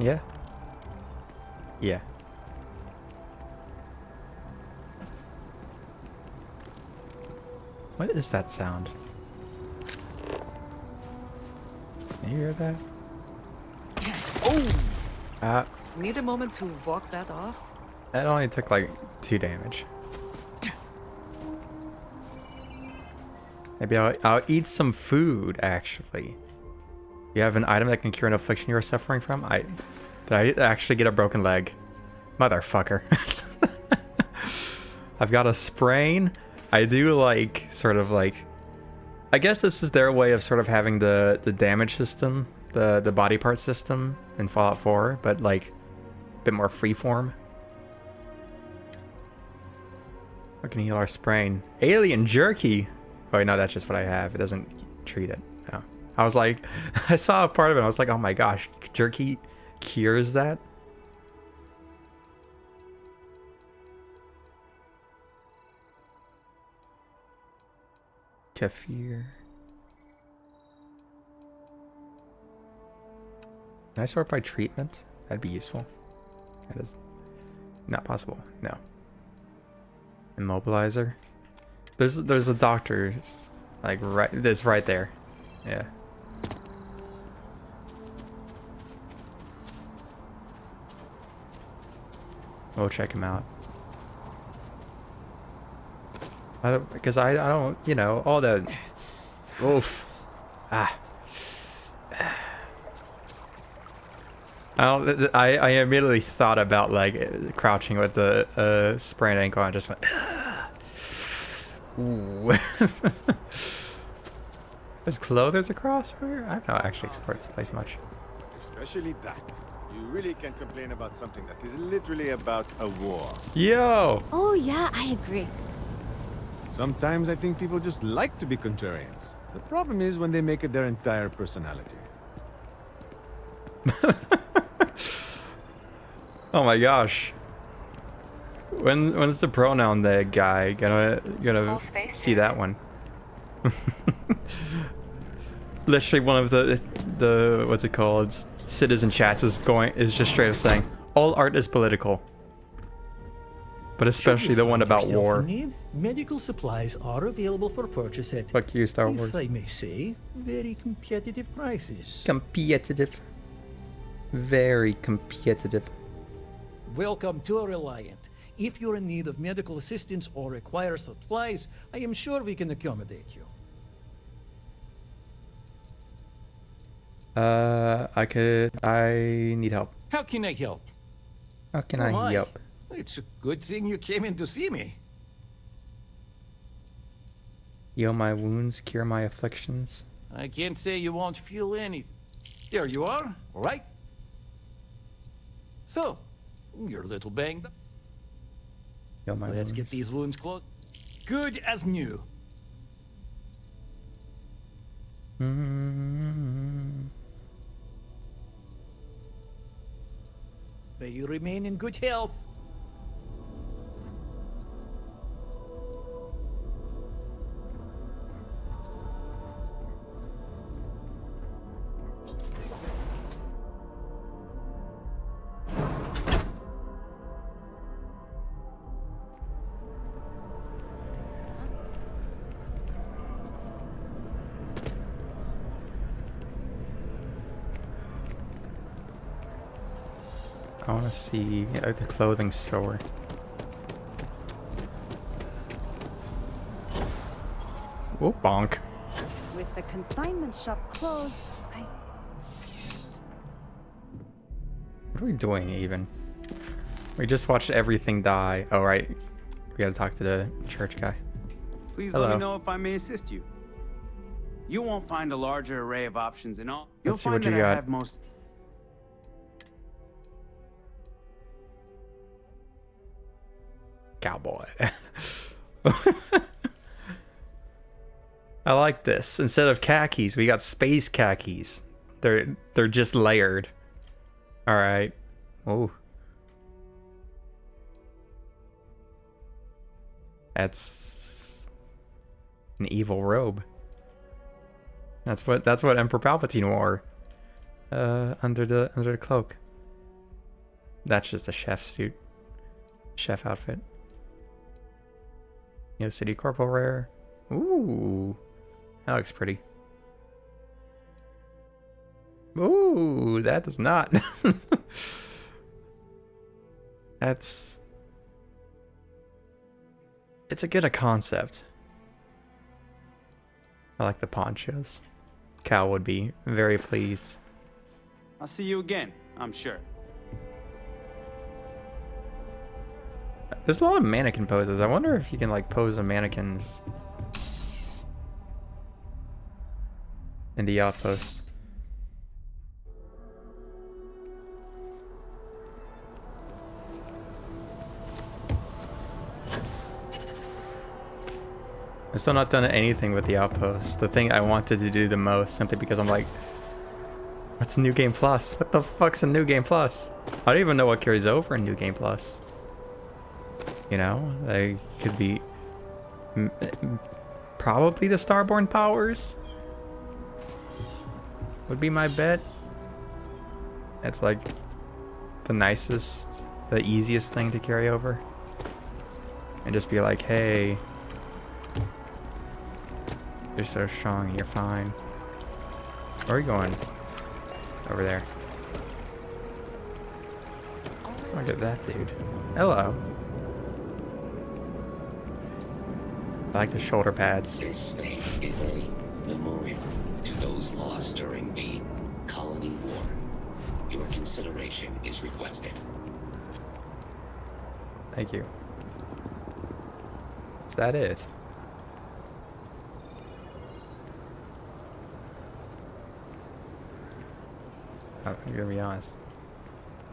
Yeah. Yeah. What is that sound? Can you hear that? Oh! Uh, Need a moment to walk that off? that only took like 2 damage. Maybe I'll eat some food, actually. You have an item that can cure an affliction you are suffering from? Did I actually get a broken leg? Motherfucker. I've got a sprain. I do like, sort of like... I guess this is their way of sort of having the damage system, the body part system in Fallout 4, but like a bit more freeform. What can heal our sprain? Alien jerky! Oh wait, no, that's just what I have. It doesn't treat it. No. I was like, I saw a part of it. I was like, oh my gosh, jerky cures that? Kefir. Can I sort by treatment? That'd be useful. That is not possible. No. Immobilizer. There's a doctor, like right. That's right there. Yeah. We'll check him out. Because I don't, you know, all the... Oof. Ah. I immediately thought about, like, crouching with the sprained ankle and just went... Ooh. There's clothes across here? I've not actually explored this place much. Especially that. You really can't complain about something that is literally about a war. Yo! Oh yeah, I agree. Sometimes I think people just like to be contrarians. The problem is when they make it their entire personality. Oh my gosh. When's the pronoun day guy gonna see that one? Literally one of the what's it called? Citizen chats is just straight up saying all art is political. But especially the one about war. Need, medical supplies are available for purchase at, Fuck you, Star Wars. if I may say, very competitive prices. Competitive. Very competitive. Welcome to Reliant. If you're in need of medical assistance or require supplies, I am sure we can accommodate you. I need help. How can I help? How can Oh, I my. help? It's a good thing you came in to see me. Heal my wounds, cure my afflictions. I can't say you won't feel anything. There you are, all right? So, you're a little banged up. Heal my Let's wounds. get these wounds closed. Good as new. May you remain in good health. I want to see the clothing store. Oh, bonk. With the consignment shop closed, What are we doing even? We just watched everything die. Oh, right. We gotta talk to the church guy. Please Hello. let me know if I may assist you. You won't find a larger array of options in all. You'll Let's see find what you that I got. have most. Cowboy. I like this. Instead of khakis, we got space khakis. They're just layered. All right. Oh. That's an evil robe. That's what Emperor Palpatine wore. Under the cloak. That's just a chef suit. Chef outfit. City Corporal rare. Ooh. That looks pretty. Ooh, that does not. It's a good concept. I like the ponchos. Cal would be very pleased. I'll see you again, I'm sure. There's a lot of mannequin poses. I wonder if you can like pose the mannequins in the outpost. I've still not done anything with the outpost. The thing I wanted to do the most, simply because I'm like, what's New Game Plus? What the fuck's a New Game Plus? I don't even know what carries over in New Game Plus. You know, they could be probably the Starborn powers would be my bet. It's like the nicest, the easiest thing to carry over. And just be like, hey, you're so strong, you're fine. Where are you going? Over there. Look at that dude. Hello. I like the shoulder pads. This space is a memorial to those lost during the Colony War. Your consideration is requested. Thank you. Is that it? I'm gonna be honest.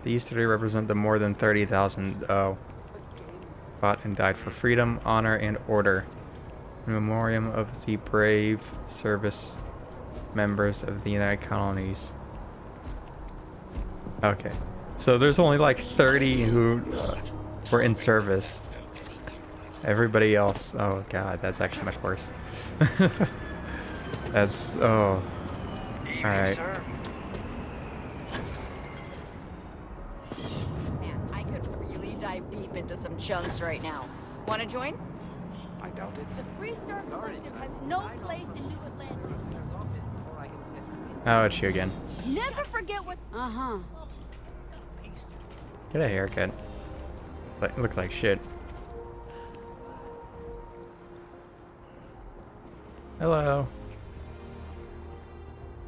These three represent the more than 30,000 fought and died for freedom, honor, and order. In memoriam of the brave service members of the United Colonies. Okay. So there's only like 30 who were in service. Everybody else, oh god, that's actually much worse. That's, oh. Alright. Man, I could really dive deep into some chunks right now. Want to join? I doubt it. The Freestar Collective has no place in New Atlantis. Oh, it's you again. Never forget what. Get a haircut. But it looks like shit. Hello.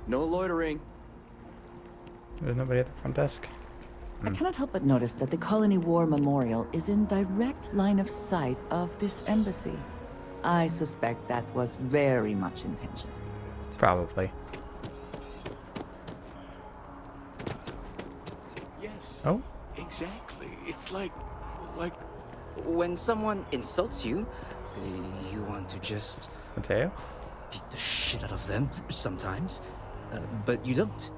No loitering. There's nobody at the front desk. I cannot help but notice that the Colony War Memorial is in direct line of sight of this embassy. I suspect that was very much intentional. Probably. Yes. Oh? Exactly. It's like... When someone insults you, you want to just Mateo? beat the shit out of them sometimes, but you don't.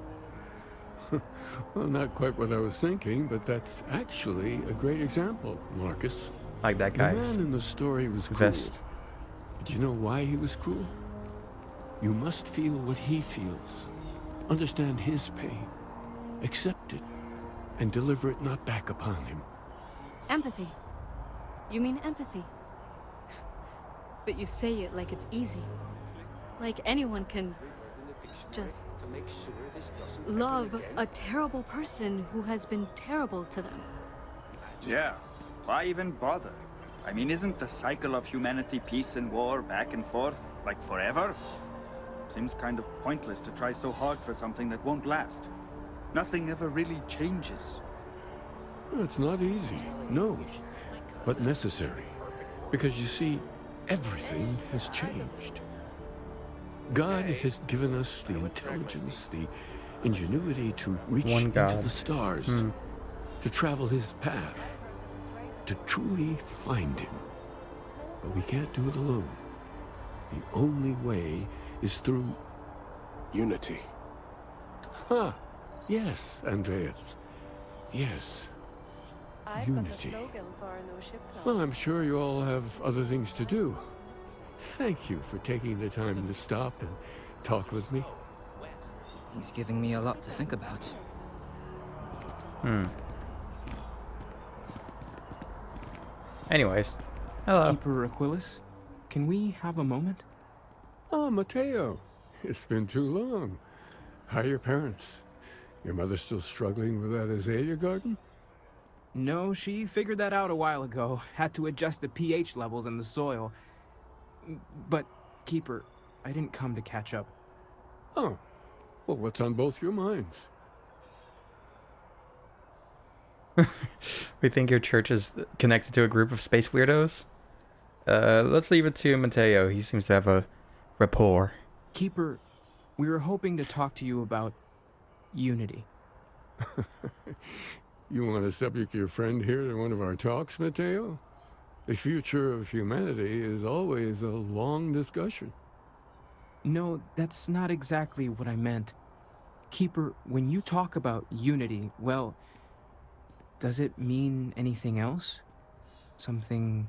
Well, not quite what I was thinking, but that's actually a great example, Marcus. Like that The guy's man in the story was cruel. vest. But you know why he was cruel? You must feel what he feels. Understand his pain. Accept it. And deliver it not back upon him. Empathy. You mean empathy? But you say it like it's easy. Like anyone can just love a terrible person who has been terrible to them. Yeah, why even bother? I mean, isn't the cycle of humanity peace and war back and forth, like forever? Seems kind of pointless to try so hard for something that won't last. Nothing ever really changes. It's not easy, no, but necessary. Because you see, everything has changed. God has given us the intelligence, the ingenuity to reach into the stars, to travel his path, to truly find him. But we can't do it alone. The only way is through unity. Ha! Yes, Andreas. Yes. Unity. Well, I'm sure you all have other things to do. Thank you for taking the time to stop and talk with me. He's giving me a lot to think about. Anyways, hello. Keeper Aquilus, can we have a moment? Ah, Mateo. It's been too long. How are your parents? Your mother still struggling with that azalea garden? No, she figured that out a while ago. Had to adjust the pH levels in the soil. But, Keeper, I didn't come to catch up. Oh. Well, what's on both your minds? We think your church is connected to a group of space weirdos? Let's leave it to Mateo. He seems to have a rapport. Keeper, we were hoping to talk to you about unity. You want to subject your friend here to one of our talks, Mateo? The future of humanity is always a long discussion. No, that's not exactly what I meant. Keeper, when you talk about unity, well, does it mean anything else? Something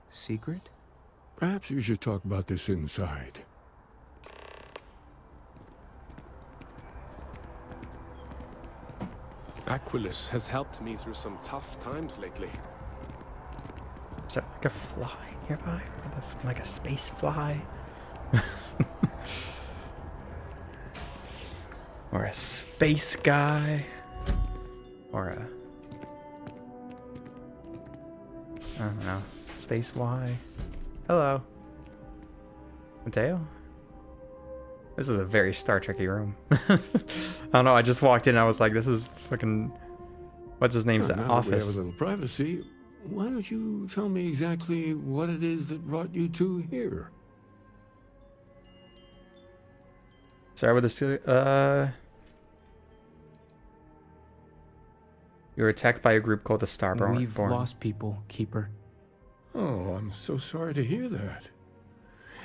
secret? Perhaps you should talk about this inside. Aquilus has helped me through some tough times lately. Is there like a fly nearby? Like a space fly? Or a space guy? Or a... I don't know. Space Y? Hello. Mateo? This is a very Star Trek-y room. I don't know, I just walked in and I was like, this is fucking... What's his name's Now that office? we have a little privacy, why don't you tell me exactly what it is that brought you two here? Sorry with this, you were attacked by a group called the Starborn. We've lost people, Keeper. Oh, I'm so sorry to hear that.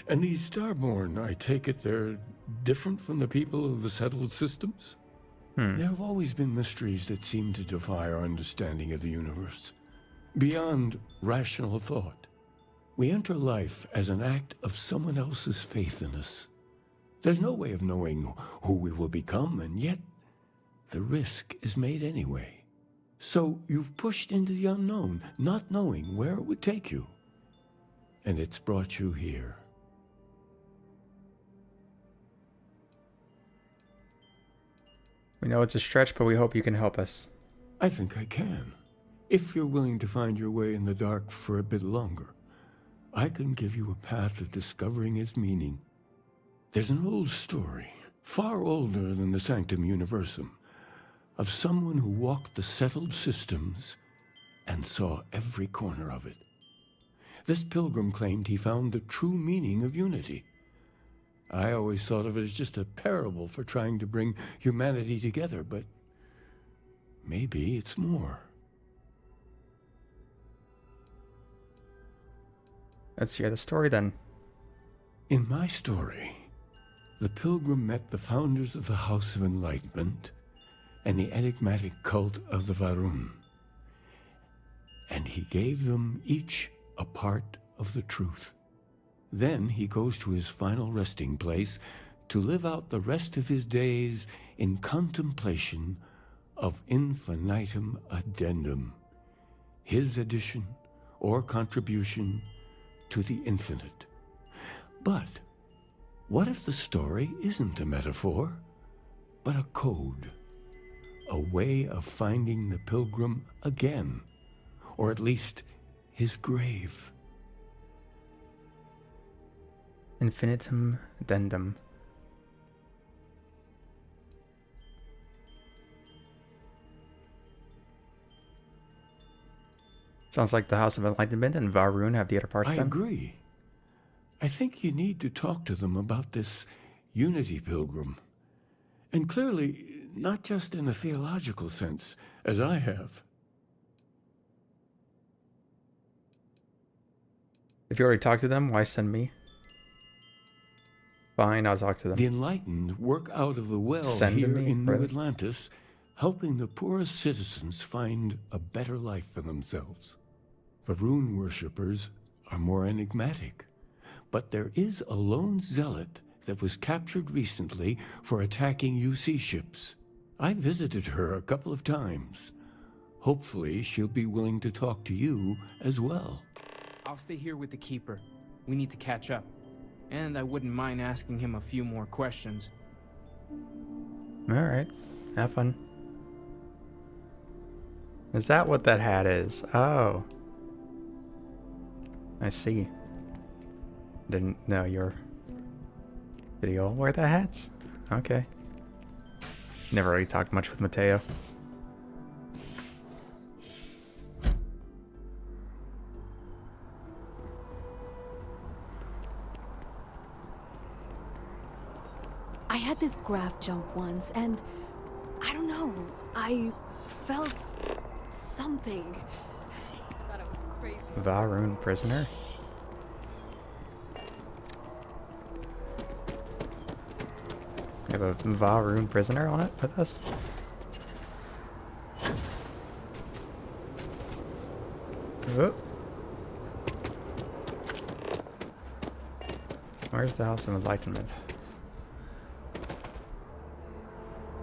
And these Starborn, I take it they're different from the people of the settled systems? There have always been mysteries that seem to defy our understanding of the universe, beyond rational thought. We enter life as an act of someone else's faith in us. There's no way of knowing who we will become, and yet the risk is made anyway. So you've pushed into the unknown, not knowing where it would take you. And it's brought you here. We know it's a stretch, but we hope you can help us. I think I can. If you're willing to find your way in the dark for a bit longer, I can give you a path to discovering its meaning. There's an old story, far older than the Sanctum Universum, of someone who walked the settled systems and saw every corner of it. This pilgrim claimed he found the true meaning of unity. I always thought of it as just a parable for trying to bring humanity together, but maybe it's more. Let's hear the story then. In my story, the pilgrim met the founders of the House of Enlightenment and the enigmatic cult of the Varun, and he gave them each a part of the truth. Then he goes to his final resting place to live out the rest of his days in contemplation of infinitum addendum, his addition or contribution to the infinite. But what if the story isn't a metaphor, but a code? A way of finding the pilgrim again, or at least his grave. Infinitum addendum. Sounds like the House of Enlightenment and Varun have the other parts I then. agree. I think you need to talk to them about this unity pilgrim. And clearly, not just in a theological sense, as I have. If you already talked to them, why send me? Fine, I'll talk to them. The enlightened work out of the well Send here me, in New really? Atlantis, helping the poorest citizens find a better life for themselves. Varun worshippers are more enigmatic, but there is a lone zealot that was captured recently for attacking UC ships. I visited her a couple of times, Hopefully, she'll be willing to talk to you as well. I'll stay here with the Keeper. We need to catch up. And I wouldn't mind asking him a few more questions. Alright. Have fun. Is that what that hat is? Oh. I see. Didn't know your video. Wear the hats? Okay. Never really talked much with Mateo. I had this graph jump once, and I don't know, I felt something. I thought it was crazy. Va'ruun prisoner? We have a Va'ruun prisoner on it with us? Whoop. Where's the House of Enlightenment?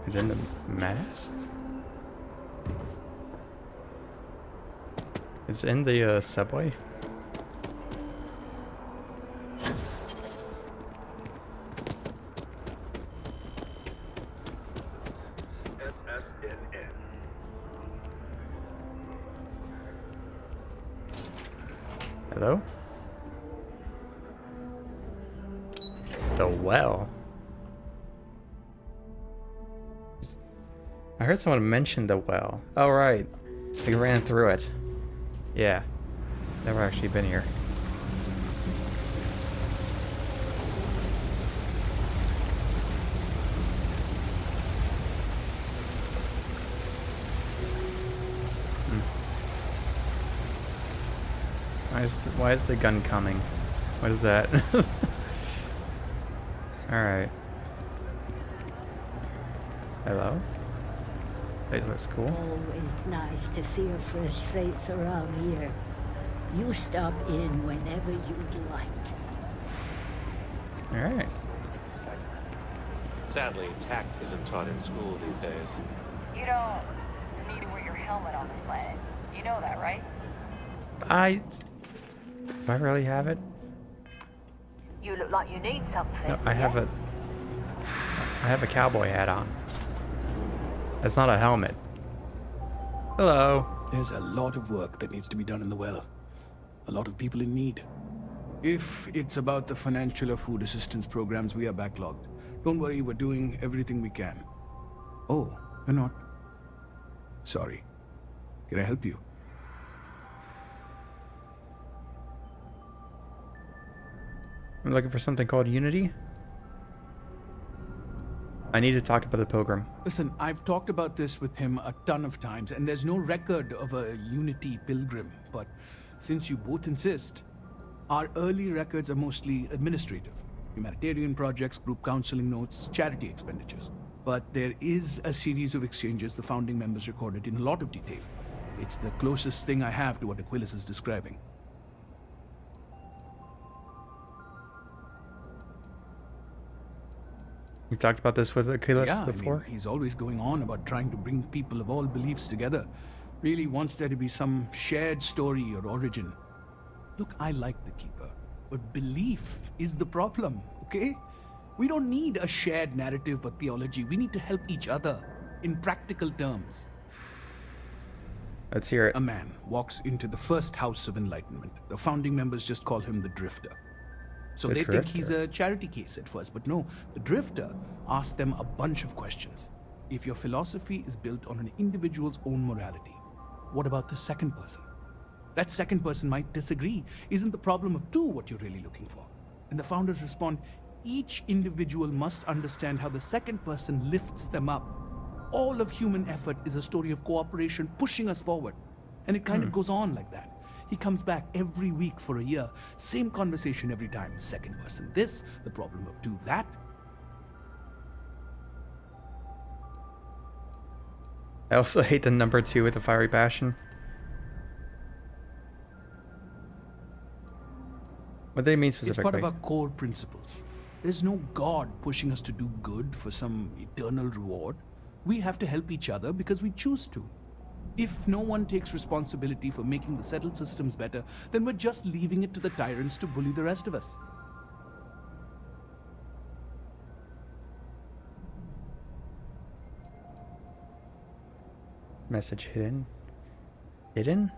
It's in the mast? It's in the subway? Hello? The well. I heard someone mention the well. Oh, right. We ran through it. Yeah. Never actually been here. Why is the gun coming? What is that? Alright. Hello? Place looks cool. Always nice to see a fresh face around here. You stop in whenever you'd like. Alright. Sadly, tact isn't taught in school these days. You don't need to wear your helmet on this planet. You know that, right? If I really have it? You look like you need something. No, I have a cowboy hat on. That's not a helmet. Hello. There's a lot of work that needs to be done in the well. A lot of people in need. If it's about the financial or food assistance programs, we are backlogged. Don't worry, we're doing everything we can. Oh, you're not? Sorry. Can I help you? I'm looking for something called Unity. I need to talk about the Pilgrim. Listen, I've talked about this with him a ton of times, and there's no record of a Unity Pilgrim. But since you both insist, our early records are mostly administrative. Humanitarian projects, group counseling notes, charity expenditures. But there is a series of exchanges the founding members recorded in a lot of detail. It's the closest thing I have to what Aquilus is describing. We talked about this with Aquilus before? I mean, he's always going on about trying to bring people of all beliefs together. Really wants there to be some shared story or origin. Look, I like the Keeper, but belief is the problem, okay? We don't need a shared narrative or theology. We need to help each other in practical terms. Let's hear it. A man walks into the first House of Enlightenment. The founding members just call him the Drifter. So they think he's a charity case at first, but no, the Drifter asks them a bunch of questions. If your philosophy is built on an individual's own morality, what about the second person? That second person might disagree. Isn't the problem of two what you're really looking for? And the founders respond, each individual must understand how the second person lifts them up. All of human effort is a story of cooperation pushing us forward. And it kind of goes on like that. He comes back every week for a year. Same conversation every time. Second person this, the problem of do that. I also hate the number 2 with the fiery passion. What do they mean specifically? It's part of our core principles. There's no God pushing us to do good for some eternal reward. We have to help each other because we choose to. If no one takes responsibility for making the settled systems better, then we're just leaving it to the tyrants to bully the rest of us. Message hidden. Hidden?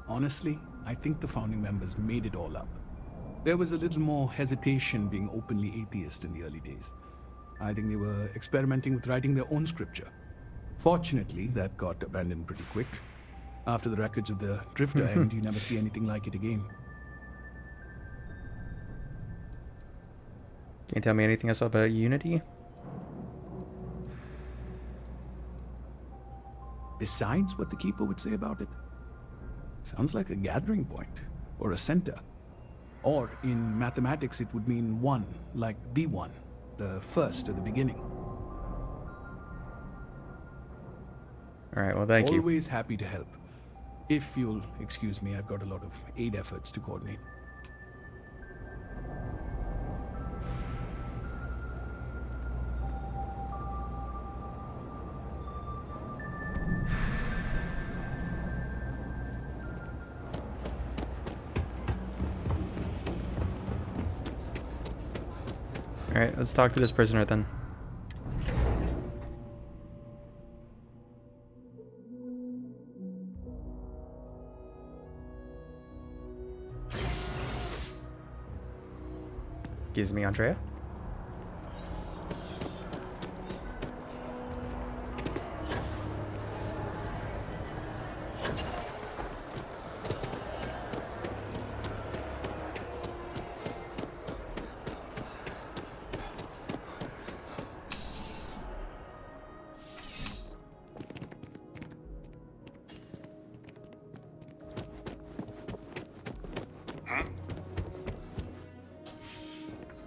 Honestly, I think the founding members made it all up. There was a little more hesitation being openly atheist in the early days. I think they were experimenting with writing their own scripture. Fortunately, that got abandoned pretty quick. After the records of the Drifter end, you never see anything like it again. Can you tell me anything else about Unity? Besides what the Keeper would say about it? Sounds like a gathering point, or a center. Or in mathematics, it would mean one, like the one, the first or the beginning. All right, well, thank you. Always happy to help. If you'll excuse me, I've got a lot of aid efforts to coordinate. All right, let's talk to this prisoner then. Gives me Andrea.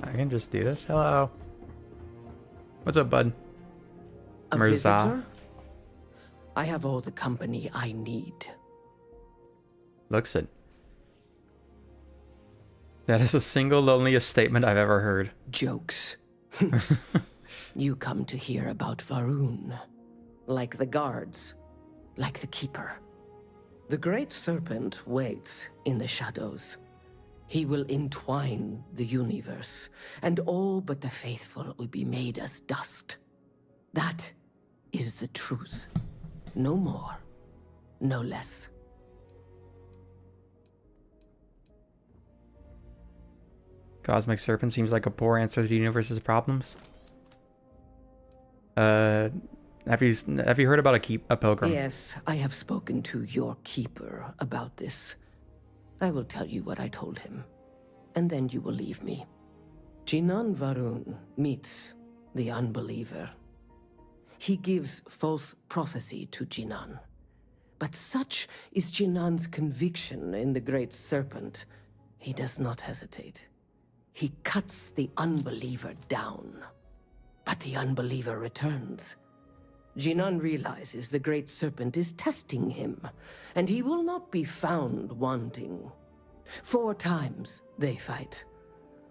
I can just do this. Hello. What's up, bud? A Mirza. visitor? I have all the company I need. Looks it. That is the single loneliest statement I've ever heard. Jokes. You come to hear about Varun. Like the guards. Like the Keeper. The Great Serpent waits in the shadows. He will entwine the universe, and all but the faithful will be made as dust. That is the truth. No more, no less. Cosmic Serpent seems like a poor answer to the universe's problems. Have you heard about a pilgrim? Yes, I have spoken to your Keeper about this. I will tell you what I told him, and then you will leave me. Jinan Varun meets the unbeliever. He gives false prophecy to Jinan. But such is Jinan's conviction in the Great Serpent, he does not hesitate. He cuts the unbeliever down. But the unbeliever returns. Jinan realizes the Great Serpent is testing him, and he will not be found wanting. 4 times they fight.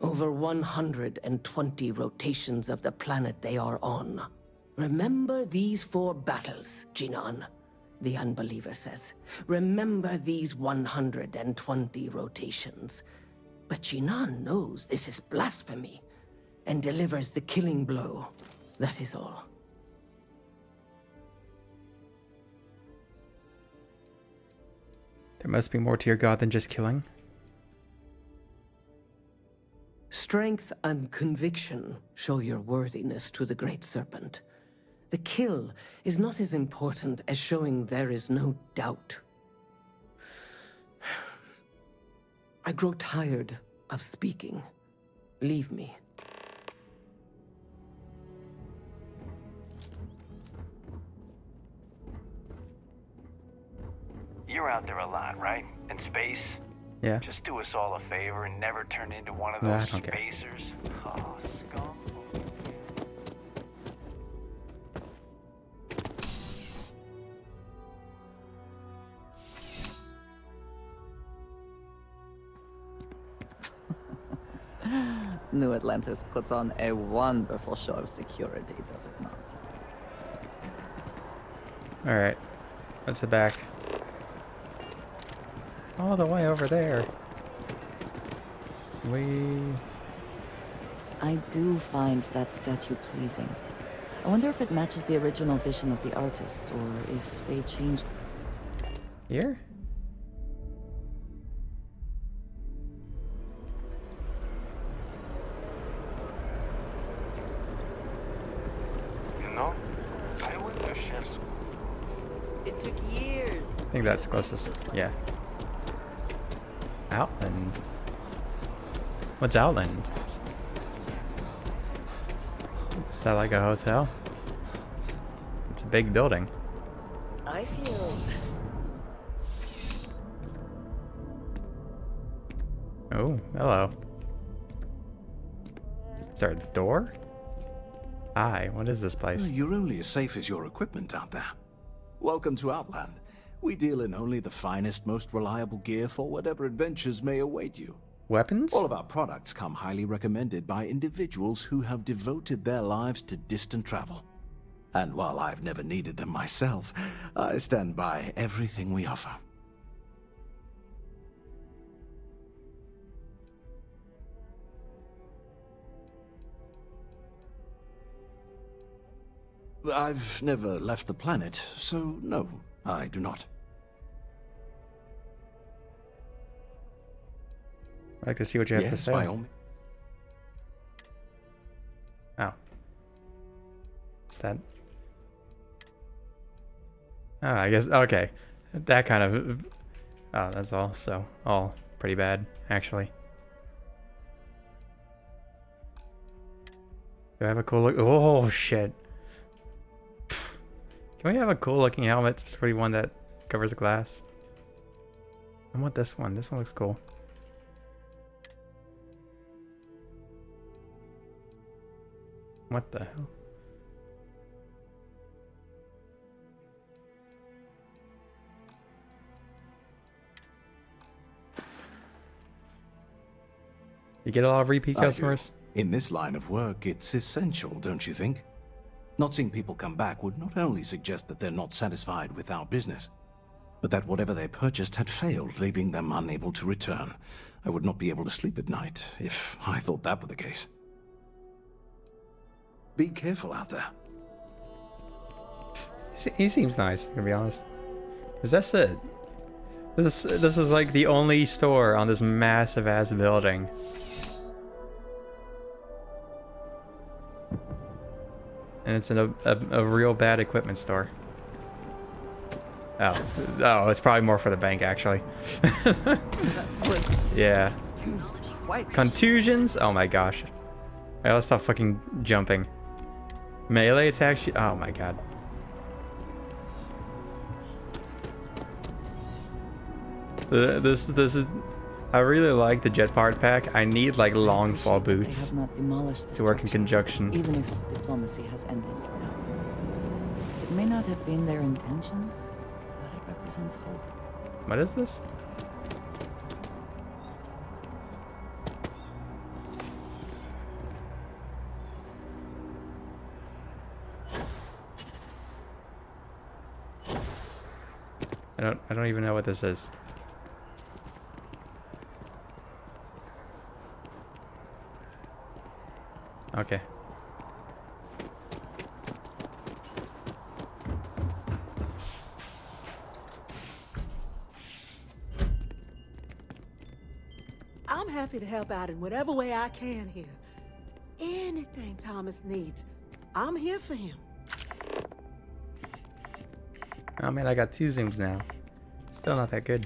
Over 120 rotations of the planet they are on. Remember these 4 battles, Jinan, the unbeliever says. Remember these 120 rotations. But Jinan knows this is blasphemy, and delivers the killing blow. That is all. There must be more to your god than just killing. Strength and conviction show your worthiness to the Great Serpent. The kill is not as important as showing there is no doubt. I grow tired of speaking. Leave me. You're out there a lot, right? In space? Yeah. Just do us all a favor and never turn into one of Nah, I those don't care. spacers. Oh, scum. New Atlantis puts on a wonderful show of security, does it not? All right. Let's head back. All the way over there. I do find that statue pleasing. I wonder if it matches the original vision of the artist, or if they changed... Here? You know, I went to chef school. It took years. I think that's closest. Yeah. Outland. What's Outland? Is that like a hotel? It's a big building. I feel... Oh, hello. Is there a door? Hi, what is this place? You're only as safe as your equipment out there. Welcome to Outland. We deal in only the finest, most reliable gear for whatever adventures may await you. Weapons? All of our products come highly recommended by individuals who have devoted their lives to distant travel. And while I've never needed them myself, I stand by everything we offer. I've never left the planet, so no, I do not. I'd like to see what you have to say. By all means. Oh. What's that? Oh, I guess, okay. That kind of... Oh, that's all. So, all pretty bad, actually. Do I have a cool look? Oh, shit. Can we have a cool looking helmet, specifically one that covers the glass? I want this one. This one looks cool. What the hell? You get a lot of repeat customers? In this line of work, it's essential, don't you think? Not seeing people come back would not only suggest that they're not satisfied with our business, but that whatever they purchased had failed, leaving them unable to return. I would not be able to sleep at night if I thought that were the case. Be careful out there. He seems nice, to be honest. Is that it? This is like the only store on this massive ass building. And it's in a real bad equipment store. Oh, it's probably more for the bank, actually. Yeah. Contusions? Oh my gosh. Alright, let's stop fucking jumping. Melee attack? Oh my god. This is... I really like the jetpack pack. I need like long fall boots to work in conjunction. Even if diplomacy has ended for now. It may not have been their intention, but it represents hope. What is this? I don't even know what this is. Okay. I'm happy to help out in whatever way I can here. Anything Thomas needs, I'm here for him. Oh man, I got 2 zooms now. Still not that good.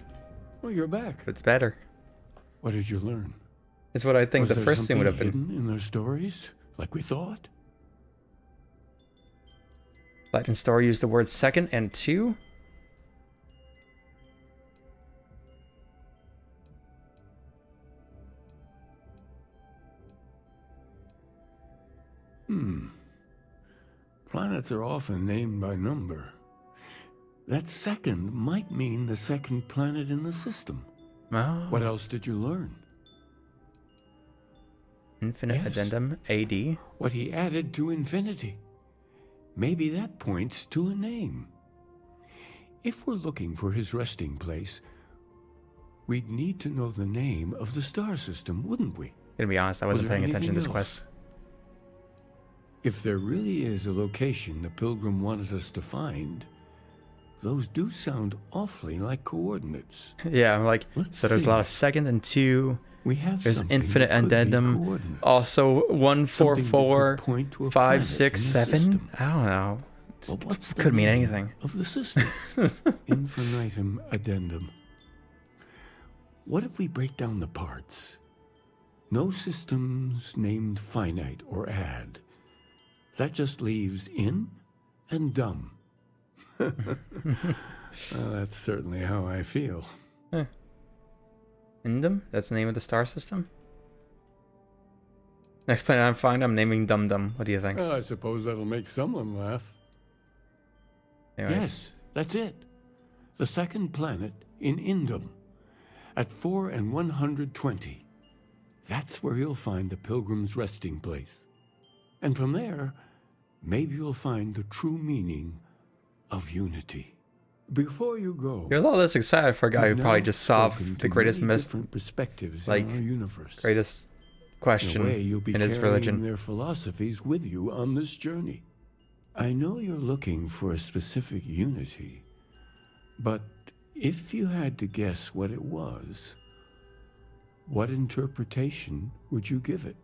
Well, you're back. It's better. What did you learn? It's what I think Was the there first zoom would have something been. hidden in those stories, like we thought? Legend Story used the words second and 2. Planets are often named by number. That second might mean the second planet in the system. Oh. What else did you learn? Infinite Yes. Addendum AD. What he added to infinity. Maybe that points to a name. If we're looking for his resting place, we'd need to know the name of the star system, wouldn't we? Gonna be honest, I wasn't paying attention to this quest. If there really is a location the Pilgrim wanted us to find, those do sound awfully like coordinates. Yeah, I'm like, so there's a lot of second and 2. We have there's infinite addendum. Also 1, 4, 4, 5, 6, 7. I don't know. It could mean anything. Of the system. Infinitum addendum. What if we break down the parts? No systems named finite or add. That just leaves in and dumb. That's certainly how I feel. Indum? That's the name of the star system? Next planet I find, I'm naming Dum Dum. What do you think? I suppose that'll make someone laugh. Anyways. Yes, that's it. The second planet in Indum. At 4 and 120. That's where you'll find the Pilgrim's resting place. And from there, maybe you'll find the true meaning of unity. Before you go, you're a lot less excited for a guy who probably just solved the greatest perspectives like in our universe. Greatest question in, a way, you'll be in his religion. Their philosophies with you on this journey. I know you're looking for a specific unity, but if you had to guess what it was, what interpretation would you give it?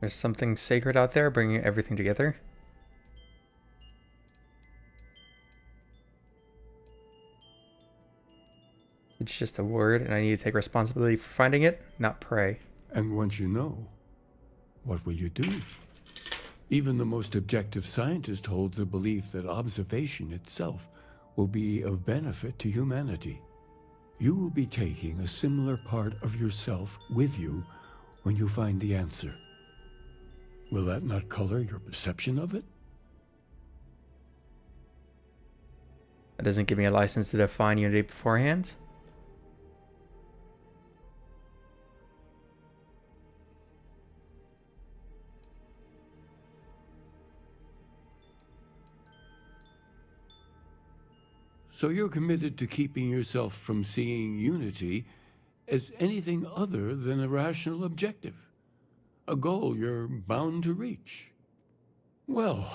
There's something sacred out there bringing everything together. It's just a word, and I need to take responsibility for finding it, not pray. And once you know, what will you do? Even the most objective scientist holds the belief that observation itself will be of benefit to humanity. You will be taking a similar part of yourself with you when you find the answer. Will that not color your perception of it? That doesn't give me a license to define unity beforehand. So you're committed to keeping yourself from seeing unity as anything other than a rational objective, a goal you're bound to reach. Well,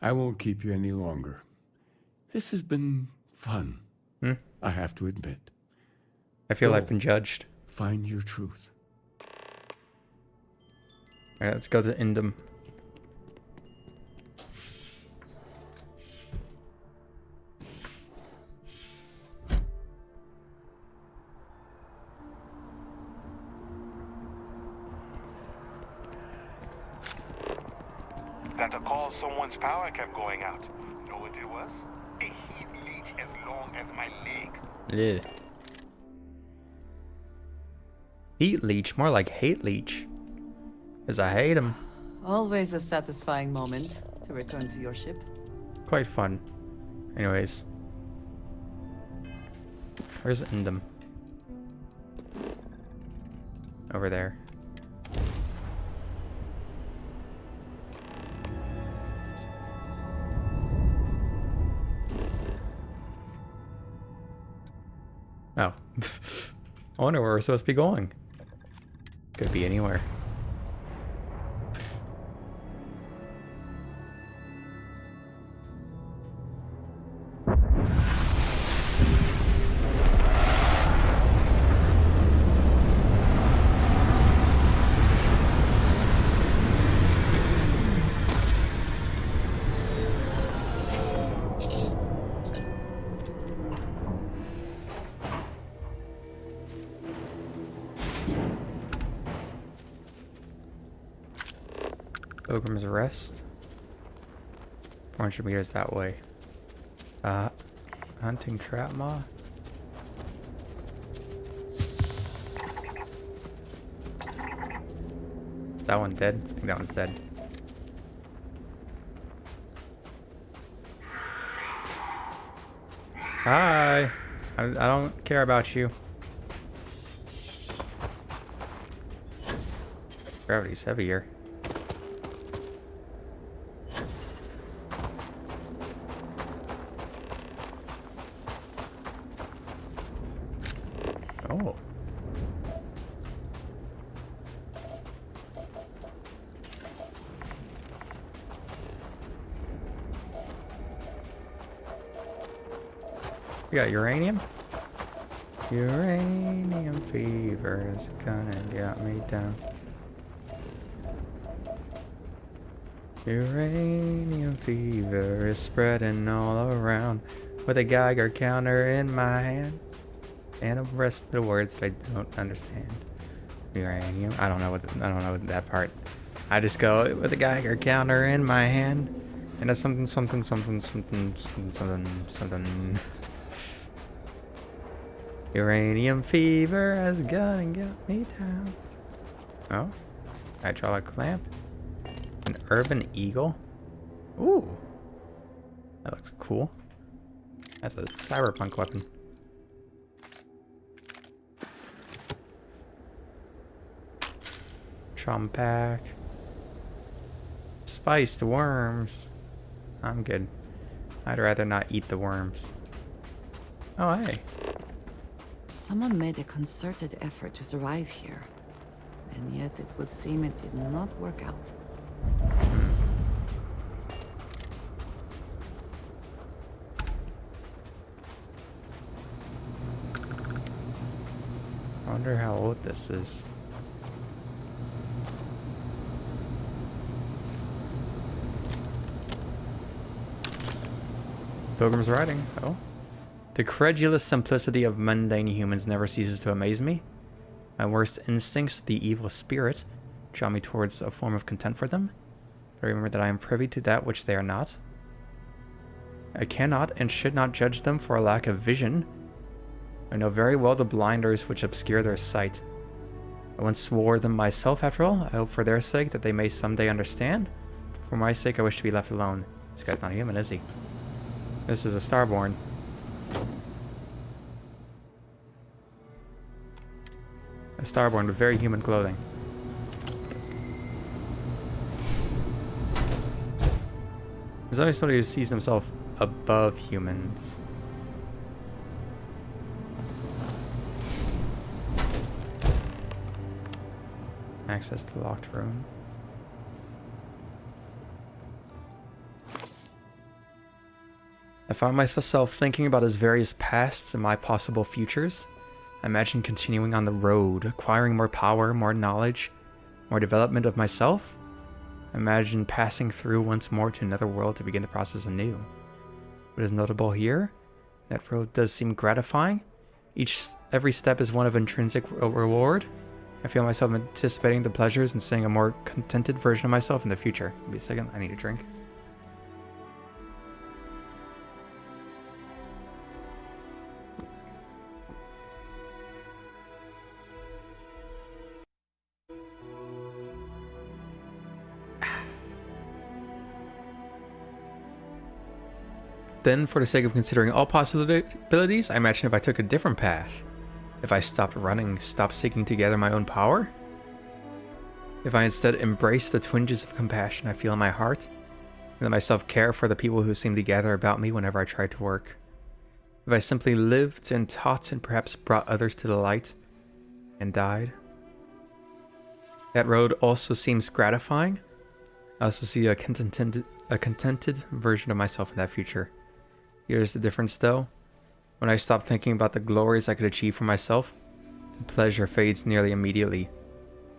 I won't keep you any longer. This has been fun, I have to admit. I feel I've been judged. Find your truth. All right, let's go to Indum. That's a call someone's power kept going out. You know what it was? A heat leech as long as my leg. Yeah. Heat leech, more like hate leech. Because I hate him. Always a satisfying moment to return to your ship. Quite fun. Anyways. Where's Indum? Over there. Oh. I wonder where we're supposed to be going. Could be anywhere. Pilgrim's Rest. 400 meters that way. Hunting trap maw. That one dead? I think that one's dead. Hi! I don't care about you. Gravity's heavier. We got uranium. Uranium fever is gonna get me down. Uranium fever is spreading all around with a Geiger counter in my hand and the rest of the words I don't understand. Uranium. I don't know that part. I just go with a Geiger counter in my hand and a something. Uranium fever is gonna get me down. Oh, hydraulic lamp. An urban eagle. Ooh, that looks cool. That's a cyberpunk weapon. Chum pack. Spiced worms. I'm good. I'd rather not eat the worms. Oh, hey. Someone made a concerted effort to survive here, and yet it would seem it did not work out. I wonder how old this is. Pilgrim's Writing. Oh. The credulous simplicity of mundane humans never ceases to amaze me. My worst instincts, the evil spirit, draw me towards a form of contempt for them. But I remember that I am privy to that which they are not. I cannot and should not judge them for a lack of vision. I know very well the blinders which obscure their sight. I once wore them myself, after all. I hope for their sake that they may someday understand. For my sake, I wish to be left alone. This guy's not human, is he? This is a Starborn. A Starborn with very human clothing. There's always somebody who sees themselves above humans. Access the locked room. I found myself thinking about his various pasts and my possible futures. I imagine continuing on the road, acquiring more power, more knowledge, more development of myself. I imagine passing through once more to another world to begin the process anew. What is notable here? That road does seem gratifying. Every step is one of intrinsic reward. I feel myself anticipating the pleasures and seeing a more contented version of myself in the future. Give me a second, I need a drink. Then, for the sake of considering all possibilities, I imagine if I took a different path. If I stopped running, stopped seeking to gather my own power. If I instead embraced the twinges of compassion I feel in my heart, and let myself care for the people who seem to gather about me whenever I try to work. If I simply lived and taught and perhaps brought others to the light, and died. That road also seems gratifying. I also see a contented version of myself in that future. Here's the difference though. When I stop thinking about the glories I could achieve for myself, the pleasure fades nearly immediately.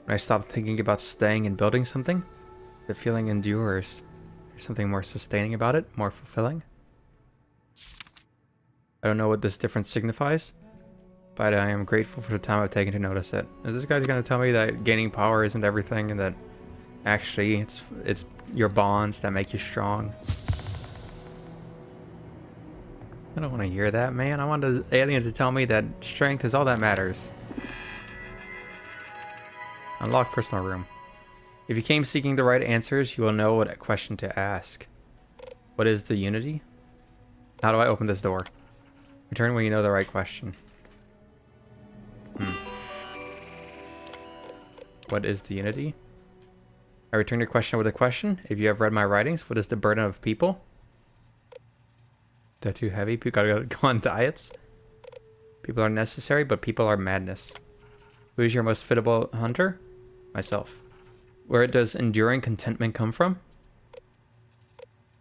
When I stop thinking about staying and building something, the feeling endures. There's something more sustaining about it, more fulfilling. I don't know what this difference signifies, but I am grateful for the time I've taken to notice it. Is this guy's gonna tell me that gaining power isn't everything and that actually it's your bonds that make you strong? I don't want to hear that, man. I want the alien to tell me that strength is all that matters. Unlock personal room. If you came seeking the right answers, you will know what question to ask. What is the unity? How do I open this door? Return when you know the right question. What is the unity? I return your question with a question. If you have read my writings, what is the burden of people? They're too heavy. People gotta go on diets. People are necessary, but people are madness. Who is your most fitable hunter? Myself. Where does enduring contentment come from?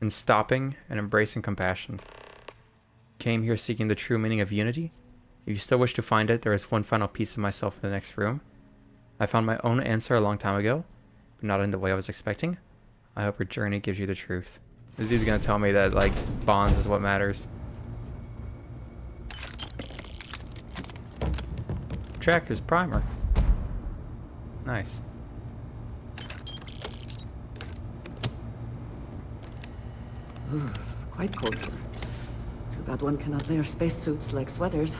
In stopping and embracing compassion. came here seeking the true meaning of unity? If you still wish to find it, there is one final piece of myself in the next room. I found my own answer a long time ago, but not in the way I was expecting. I hope your journey gives you the truth. This dude's gonna tell me that, like, bonds is what matters. Tractor's primer. Nice. Ooh, quite cold here. Too bad one cannot layer spacesuits like sweaters.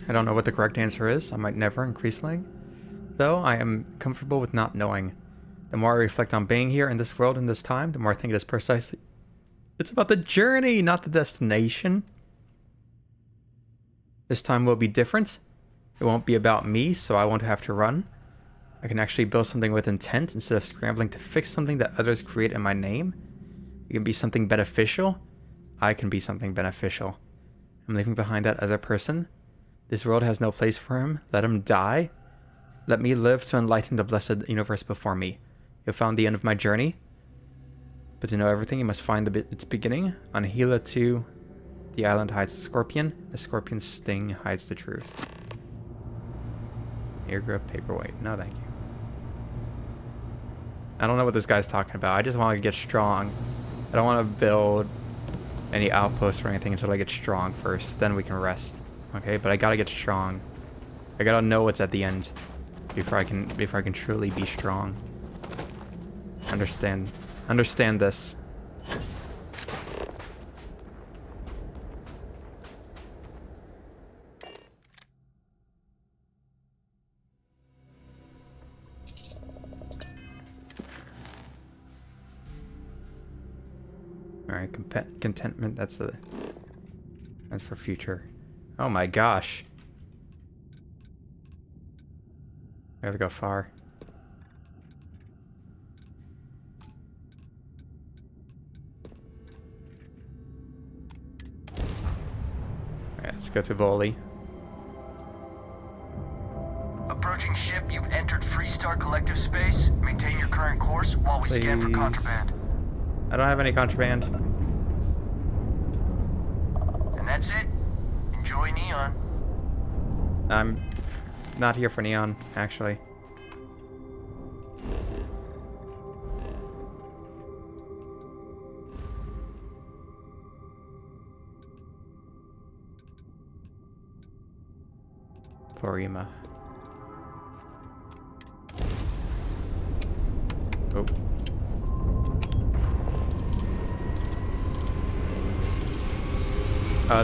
I don't know what the correct answer is. I might never increasingly. Though I am comfortable with not knowing. The more I reflect on being here in this world in this time, the more I think it is precisely... It's about the journey, not the destination. This time will be different. It won't be about me, so I won't have to run. I can actually build something with intent instead of scrambling to fix something that others create in my name. It can be something beneficial. I can be something beneficial. I'm leaving behind that other person. This world has no place for him. Let him die. Let me live to enlighten the blessed universe before me. You have found the end of my journey. But to know everything, you must find its beginning. On Hela 2, the island hides the scorpion. The scorpion's sting hides the truth. Ear grip, paperweight. No, thank you. I don't know what this guy's talking about. I just want to get strong. I don't want to build any outposts or anything until I get strong first. Then we can rest. Okay, but I gotta get strong. I gotta know what's at the end before I can truly be strong. Understand this. All right, contentment. That's for future. Oh my gosh. I gotta go far. Alright, let's go to Volley. Approaching ship, you've entered Freestar Collective Space. Maintain your current course while we scan for contraband. I don't have any contraband. And that's it. Enjoy Neon. I'm not here for Neon, actually. Florima. Oh.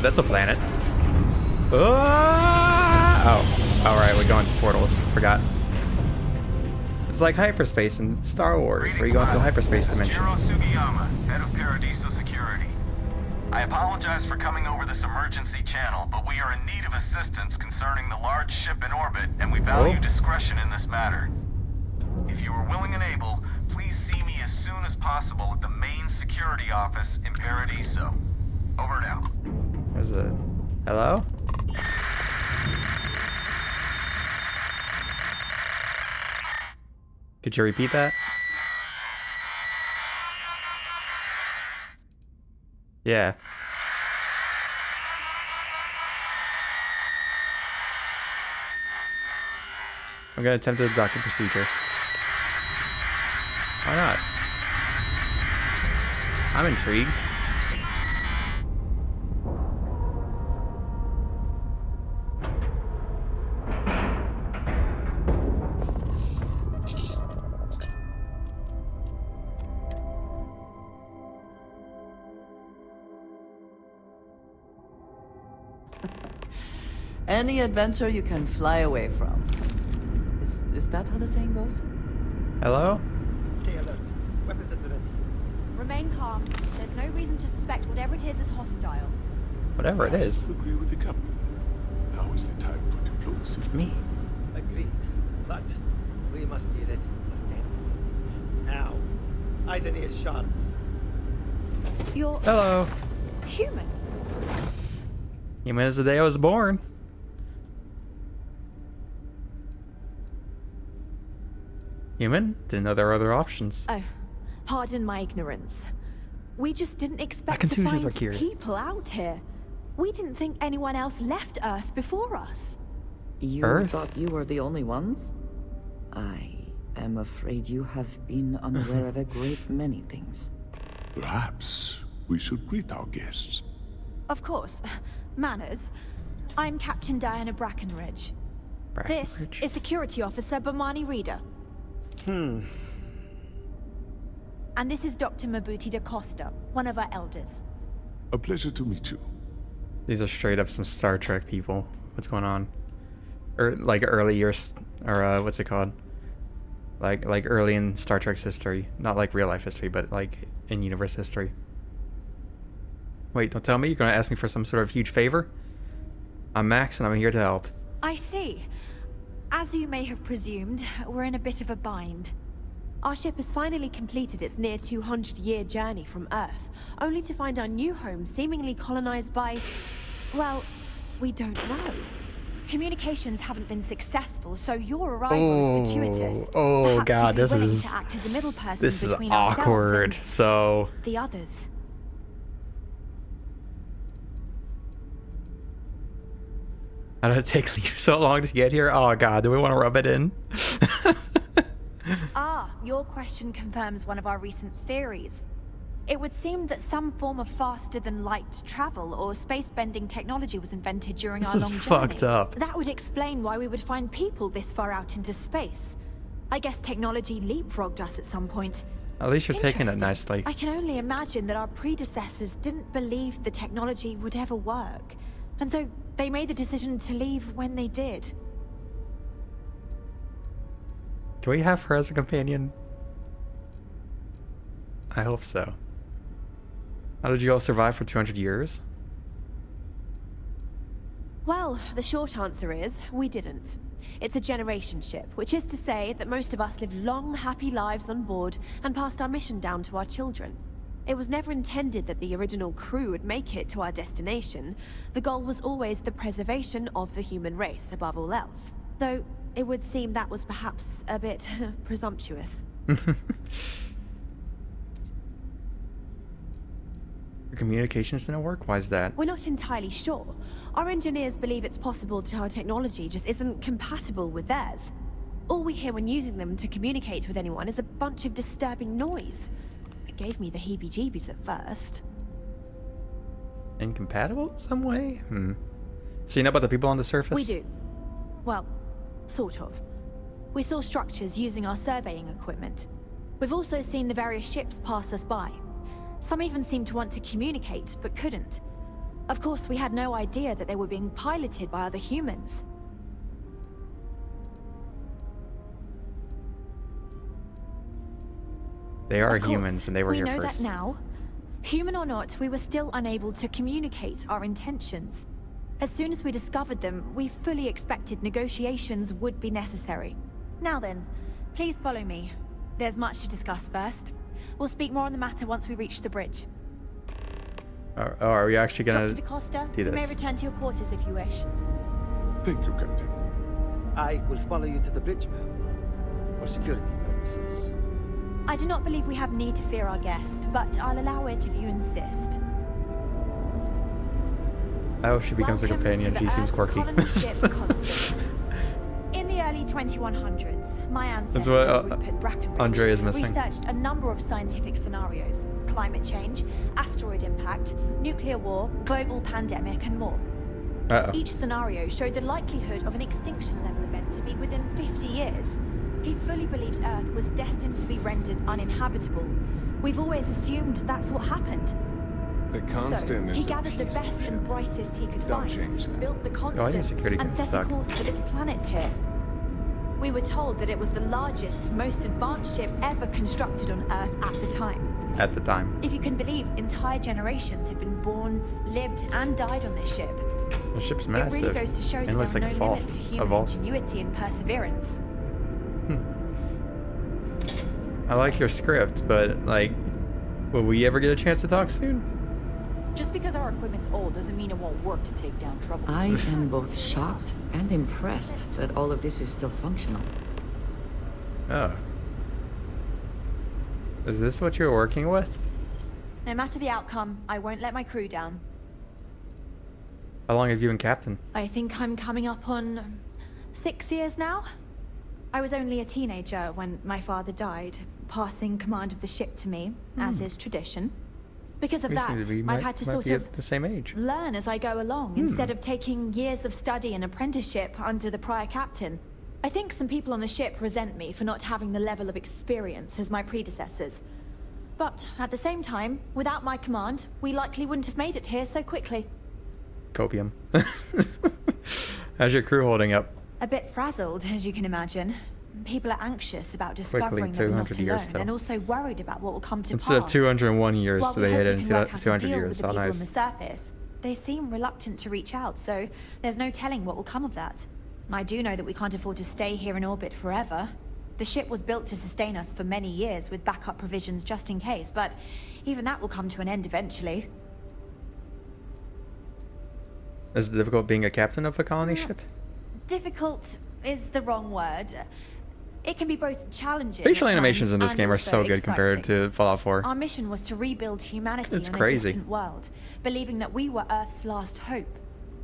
That's a planet. Oh, alright, we're going to portals. Forgot. It's like hyperspace in Star Wars, where you go into a hyperspace dimension. Jiro Sugiyama, head of Paradiso Security. I apologize for coming over this emergency channel, but we are in need of assistance concerning the large ship in orbit, and we value discretion in this matter. If you are willing and able, please see me as soon as possible at the main security office in Paradiso. Over now. There's a... Hello? Could you repeat that? Yeah. I'm gonna attempt the docking procedure. Why not? I'm intrigued. Any adventure you can fly away from. Is that how the saying goes? Hello? Stay alert. Weapons at the ready. Remain calm. There's no reason to suspect whatever it is hostile. Whatever it is. Agree with the captain. Now is the time for diplomacy. It's me. Agreed. But we must be ready for anything. Now, eyes and ears sharp. You're... Hello. human. Human as the day I was born. Human? Didn't know there were other options. Oh, pardon my ignorance. We just didn't expect to contusions find are cured. people out here. We didn't think anyone else left Earth before us. You Earth? thought you were the only ones? I am afraid you have been unaware of a great many things. Perhaps we should greet our guests. Of course. Manners. I'm Captain Diana Brackenridge. This is Security Officer Bomani Reader. And this is Dr. Mabuti da Costa, one of our elders. A pleasure to meet you. These are straight up some Star Trek people. What's going on? Or like early years, or what's it called? Like early in Star Trek's history, not like real life history, but like in universe history. Wait, don't tell me you're gonna ask me for some sort of huge favor. I'm Max, and I'm here to help. I see. As you may have presumed, we're in a bit of a bind. Our ship has finally completed its near 200-year journey from Earth, only to find our new home seemingly colonized by... well, we don't know. Communications haven't been successful, so your arrival is fortuitous. Oh Perhaps God, you'd be this willing is to act as a middle person this is between awkward. ourselves So and the others. how did it take you so long to get here? Oh God, do we want to rub it in? Ah, your question confirms one of our recent theories. It would seem that some form of faster-than-light travel or space-bending technology was invented during our long journey. This is fucked up. That would explain why we would find people this far out into space. I guess technology leapfrogged us at some point. At least you're taking it Interesting. nicely. I can only imagine that our predecessors didn't believe the technology would ever work. And so they made the decision to leave when they did. Can we have her as a companion? I hope so. How did you all survive for 200 years? Well, the short answer is, we didn't. It's a generation ship, which is to say that most of us lived long, happy lives on board and passed our mission down to our children. It was never intended that the original crew would make it to our destination. The goal was always the preservation of the human race, above all else. Though, it would seem that was perhaps a bit presumptuous. Your communications didn't work? Why is that? We're not entirely sure. Our engineers believe it's possible that our technology just isn't compatible with theirs. All we hear when using them to communicate with anyone is a bunch of disturbing noise. It gave me the heebie-jeebies at first. Incompatible in some way? So you know about the people on the surface? We do. Well, sort of. We saw structures using our surveying equipment. We've also seen the various ships pass us by. Some even seemed to want to communicate, but couldn't. Of course, we had no idea that they were being piloted by other humans. They are Of course, humans, and they were here we know first. that now. Human or not, we were still unable to communicate our intentions. As soon as we discovered them, we fully expected negotiations would be necessary. Now then, please follow me. There's much to discuss first. We'll speak more on the matter once we reach the bridge. Oh, are we actually gonna Dr. DaCosta, do you may this? return to your quarters if you wish. Thank you, Captain. I will follow you to the bridge, ma'am, for security purposes. I do not believe we have need to fear our guest, but I'll allow it if you insist. I hope she becomes a Welcome companion. to She the seems Earth quirky. colony ship Constant. In the early 2100s, my ancestor, what Rupert Brackenridge, Andre is missing. researched a number of scientific scenarios: climate change, asteroid impact, nuclear war, global pandemic, and more. Uh-oh. Each scenario showed the likelihood of an extinction-level event to be within 50 years. He fully believed Earth was destined to be rendered uninhabitable. We've always assumed that's what happened. The Constant So, he is a gathered the piece of best and brightest he could Don't find, change that. built the Oh, I think Constant, security and can set suck. a course for this planet here. We were told that it was the largest, most advanced ship ever constructed on Earth at the time. At the time. If you can believe, entire generations have been born, lived, and died on this ship. The ship's It massive. really goes to show and that it looks there like are a no fall. limits to A human vault. ingenuity and perseverance. I like your script, but like, will we ever get a chance to talk soon? Just because our equipment's old doesn't mean it won't work to take down trouble. I am both shocked and impressed that all of this is still functional. Oh. Is this what you're working with? No matter the outcome, I won't let my crew down. How long have you been captain? I think I'm coming up on 6 years now. I was only a teenager when my father died, passing command of the ship to me, as is tradition. Because of that, I've had to sort of the same age. Learn as I go along, instead of taking years of study and apprenticeship under the prior captain. I think some people on the ship resent me for not having the level of experience as my predecessors. But at the same time, without my command, we likely wouldn't have made it here so quickly. Copium. How's your crew holding up? A bit frazzled, as you can imagine. People are anxious about discovering Quickly, that we're not 200 years alone, though. and also worried about what will come to Instead of pass. 201 years, While so we they hope hit we in can work out a 200 deal years. with the Oh, people on nice. the surface, they seem reluctant to reach out, so there's no telling what will come of that. I do know that we can't afford to stay here in orbit forever. The ship was built to sustain us for many years with backup provisions just in case, but even that will come to an end eventually. Is it difficult being a captain of a colony ship? Difficult is the wrong word. It can be both challenging. Facial at animations times in this and game are also so good compared exciting. to Fallout 4. Our mission was to rebuild humanity It's in crazy. a distant world, believing that we were Earth's last hope.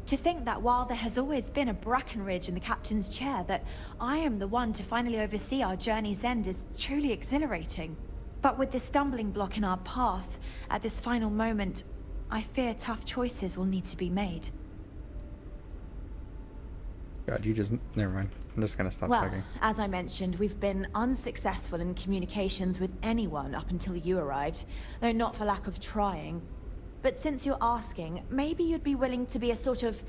To think that while there has always been a Brackenridge in the captain's chair, that I am the one to finally oversee our journey's end is truly exhilarating. But with this stumbling block in our path, at this final moment, I fear tough choices will need to be made. God, you just... Never mind. I'm just gonna stop Well, talking. as I mentioned, we've been unsuccessful in communications with anyone up until you arrived, though not for lack of trying. But since you're asking, maybe you'd be willing to be a sort of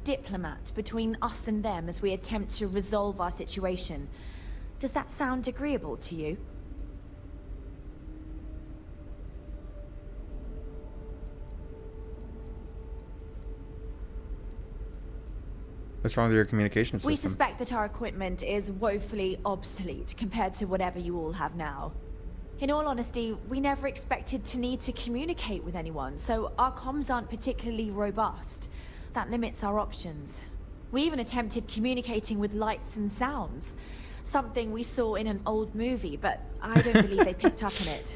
diplomat between us and them as we attempt to resolve our situation. Does that sound agreeable to you? What's wrong with your communication system? We suspect that our equipment is woefully obsolete compared to whatever you all have now. In all honesty, we never expected to need to communicate with anyone, so our comms aren't particularly robust. That limits our options. We even attempted communicating with lights and sounds, something we saw in an old movie, but I don't believe they picked up on it.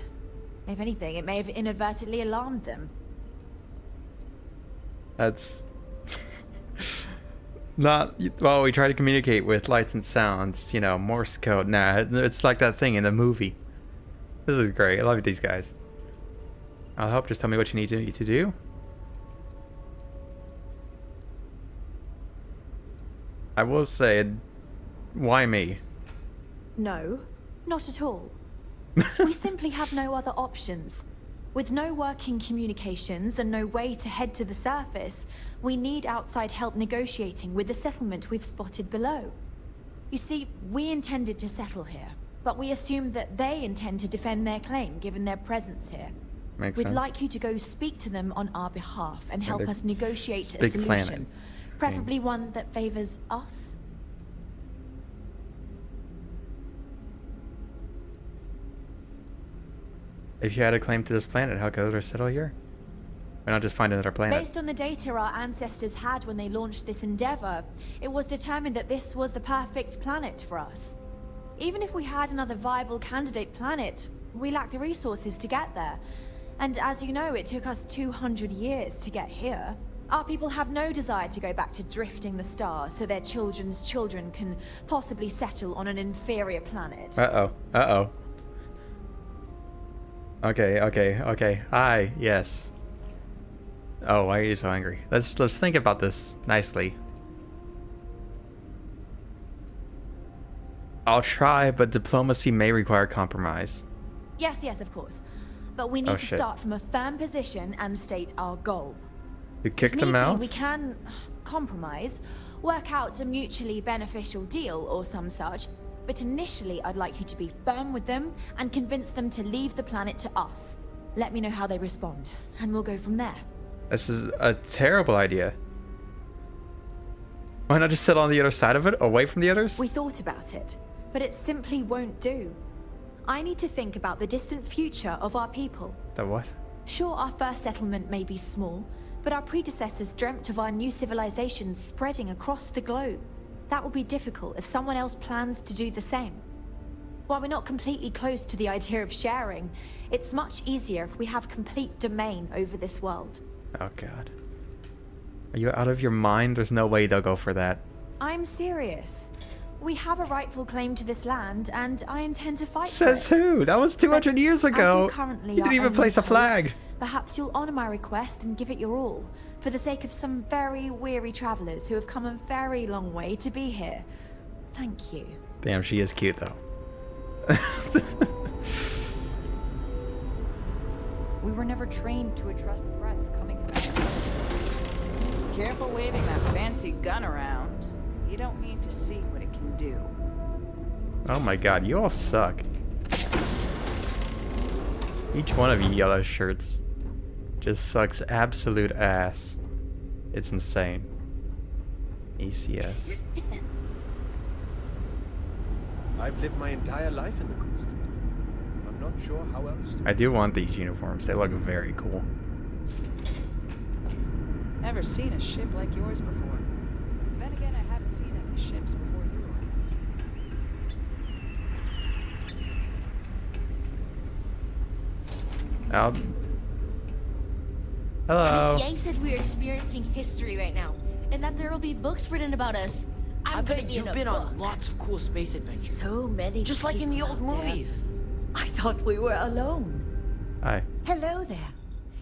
If anything, it may have inadvertently alarmed them. That's... Not... Well, we try to communicate with lights and sounds, you know, Morse code. Nah, it's like that thing in the movie. This is great. I love these guys. I'll help. Just tell me what you need to do. I will say, why me? No, not at all. We simply have no other options. With no working communications and no way to head to the surface, we need outside help negotiating with the settlement we've spotted below. You see, we intended to settle here, but we assumed that they intend to defend their claim given their presence here. Makes We'd sense. like you to go speak to them on our behalf and help they're- us negotiate it's a big solution. planet. Preferably one that favors us. If you had a claim to this planet, how could others settle here? Why not just find another planet? Based on the data our ancestors had when they launched this endeavor, it was determined that this was the perfect planet for us. Even if we had another viable candidate planet, we lack the resources to get there. And as you know, it took us 200 years to get here. Our people have no desire to go back to drifting the stars so their children's children can possibly settle on an inferior planet. Uh-oh. Uh-oh. Okay. Aye, yes. Oh, why are you so angry? Let's think about this nicely. I'll try, but diplomacy may require compromise. Yes, of course. But we need Oh, to shit. start from a firm position and state our goal. You kick If them need be, out? we can compromise, work out a mutually beneficial deal or some such, but initially I'd like you to be firm with them and convince them to leave the planet to us. Let me know how they respond, and we'll go from there. This is a terrible idea. Why not just sit on the other side of it, away from the others? We thought about it, but it simply won't do. I need to think about the distant future of our people. The what? Sure, our first settlement may be small, but our predecessors dreamt of our new civilization spreading across the globe. That will be difficult if someone else plans to do the same. While we're not completely close to the idea of sharing, it's much easier if we have complete domain over this world. Oh god. Are you out of your mind? There's no way they'll go for that. I'm serious. We have a rightful claim to this land, and I intend to fight Says for it. who? That was 200 years ago. As you currently You didn't are even only place a hope, flag. Perhaps you'll honor my request and give it your all, for the sake of some very weary travelers who have come a very long way to be here. Thank you. Damn, she is cute though. We were never trained to address threats coming from... Careful waving that fancy gun around. You don't mean to see what it can do. Oh my god, you all suck. Each one of you yellow shirts just sucks absolute ass. It's insane. ECS. I've lived my entire life in the constant. I'm not sure how else to... I do want these uniforms. They look very cool. Never seen a ship like yours before. Then again, I haven't seen any ships before you Hello. Miss Yang said we are experiencing history right now, and that there will be books written about us. I bet you've been on lots of cool space adventures. So many. Just like in the old movies. I thought we were alone. Hi. Hello there.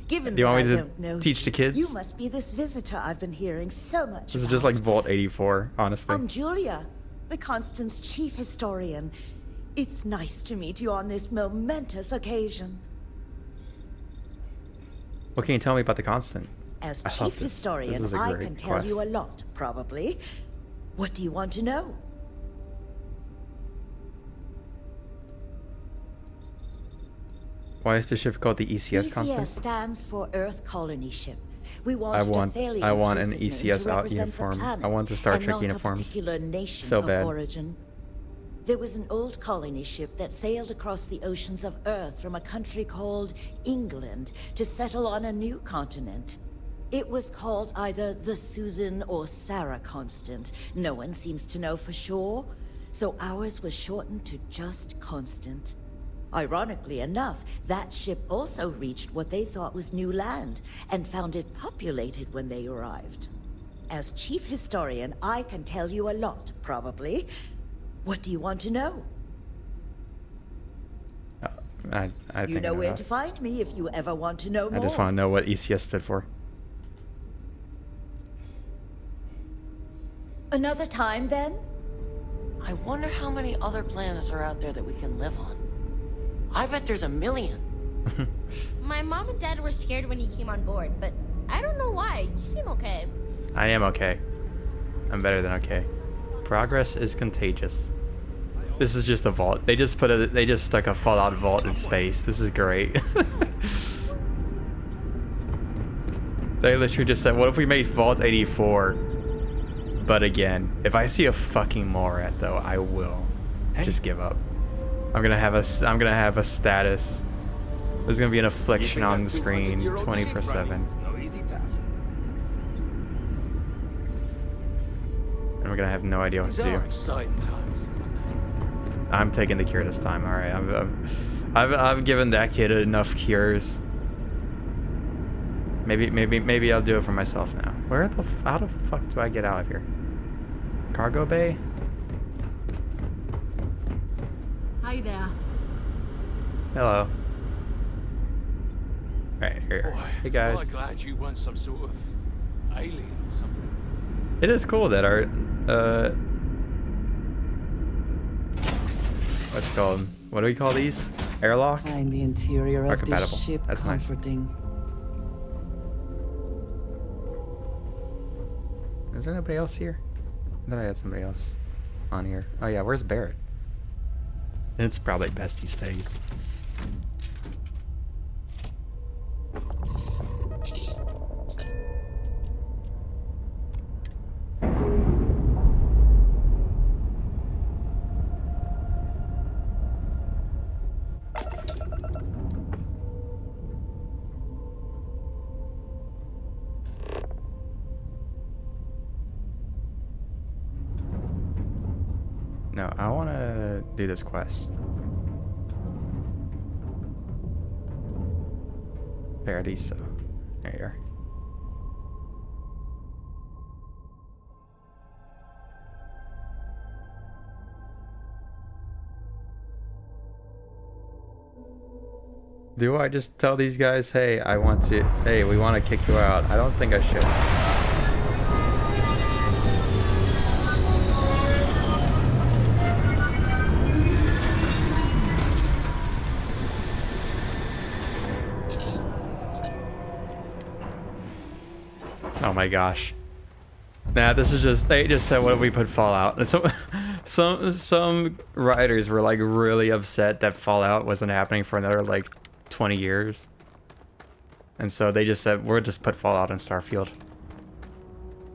Given Do you that want I me to don't know teach the kids? You must be this visitor I've been hearing so much This is about. just like Vault 84, honestly. I'm Julia, the Constant's chief historian. It's nice to meet you on this momentous occasion. What can you tell me about the Constant? As I love chief this. historian, This is a I great can tell you a quest. lot, probably. What do you want to know? Why is the ship called the ECS Constant? ECS stands for Earth Colony Ship. We I wanted want a fairly an inclusive name ECS to out represent the uniform. planet I want the Star and Trek not uniforms. A particular nation So of bad. origin. There was an old colony ship that sailed across the oceans of Earth from a country called England to settle on a new continent. It was called either the Susan or Sarah Constant. No one seems to know for sure, so ours was shortened to just Constant. Ironically enough, that ship also reached what they thought was new land, and found it populated when they arrived. As chief historian, I can tell you a lot, probably. What do you want to know? I think You know I where that. to find me if you ever want to know more. I just want to know what ECS stood for. Another time, then? I wonder how many other planets are out there that we can live on. I bet there's a million. My mom and dad were scared when you came on board, but I don't know why. You seem okay. I am okay. I'm better than okay. Progress is contagious. This is just a vault. They just stuck a Fallout vault in space. This is great. They literally just said, what if we made Vault 84? But again, if I see a fucking Morat though, I will just give up. I'm gonna have a status. There's gonna be an affliction on the screen 24/7. No easy task. And we're gonna have no idea what to These are do. exciting times. I'm taking the cure this time. All right, I've given that kid enough cures. Maybe I'll do it for myself now. How the fuck do I get out of here? Cargo bay? Hi there. Hello. Right here. Hey I'm guys. glad you weren't some sort of alien or something. It is cool that our what's it called? What do we call these? Airlock? Find the interior Are of compatible. this ship That's nice. comforting. Is there anybody else here? I thought I had somebody else on here. Oh yeah, where's Barrett? It's probably best he stays. No, I want to do this quest. Paradiso. There you are. Do I just tell these guys, hey, we want to kick you out? I don't think I should. Oh my gosh. Nah, this is just, they just said, what if we put Fallout? And some writers were like really upset that Fallout wasn't happening for another like 20 years. And so they just said, we'll just put Fallout in Starfield.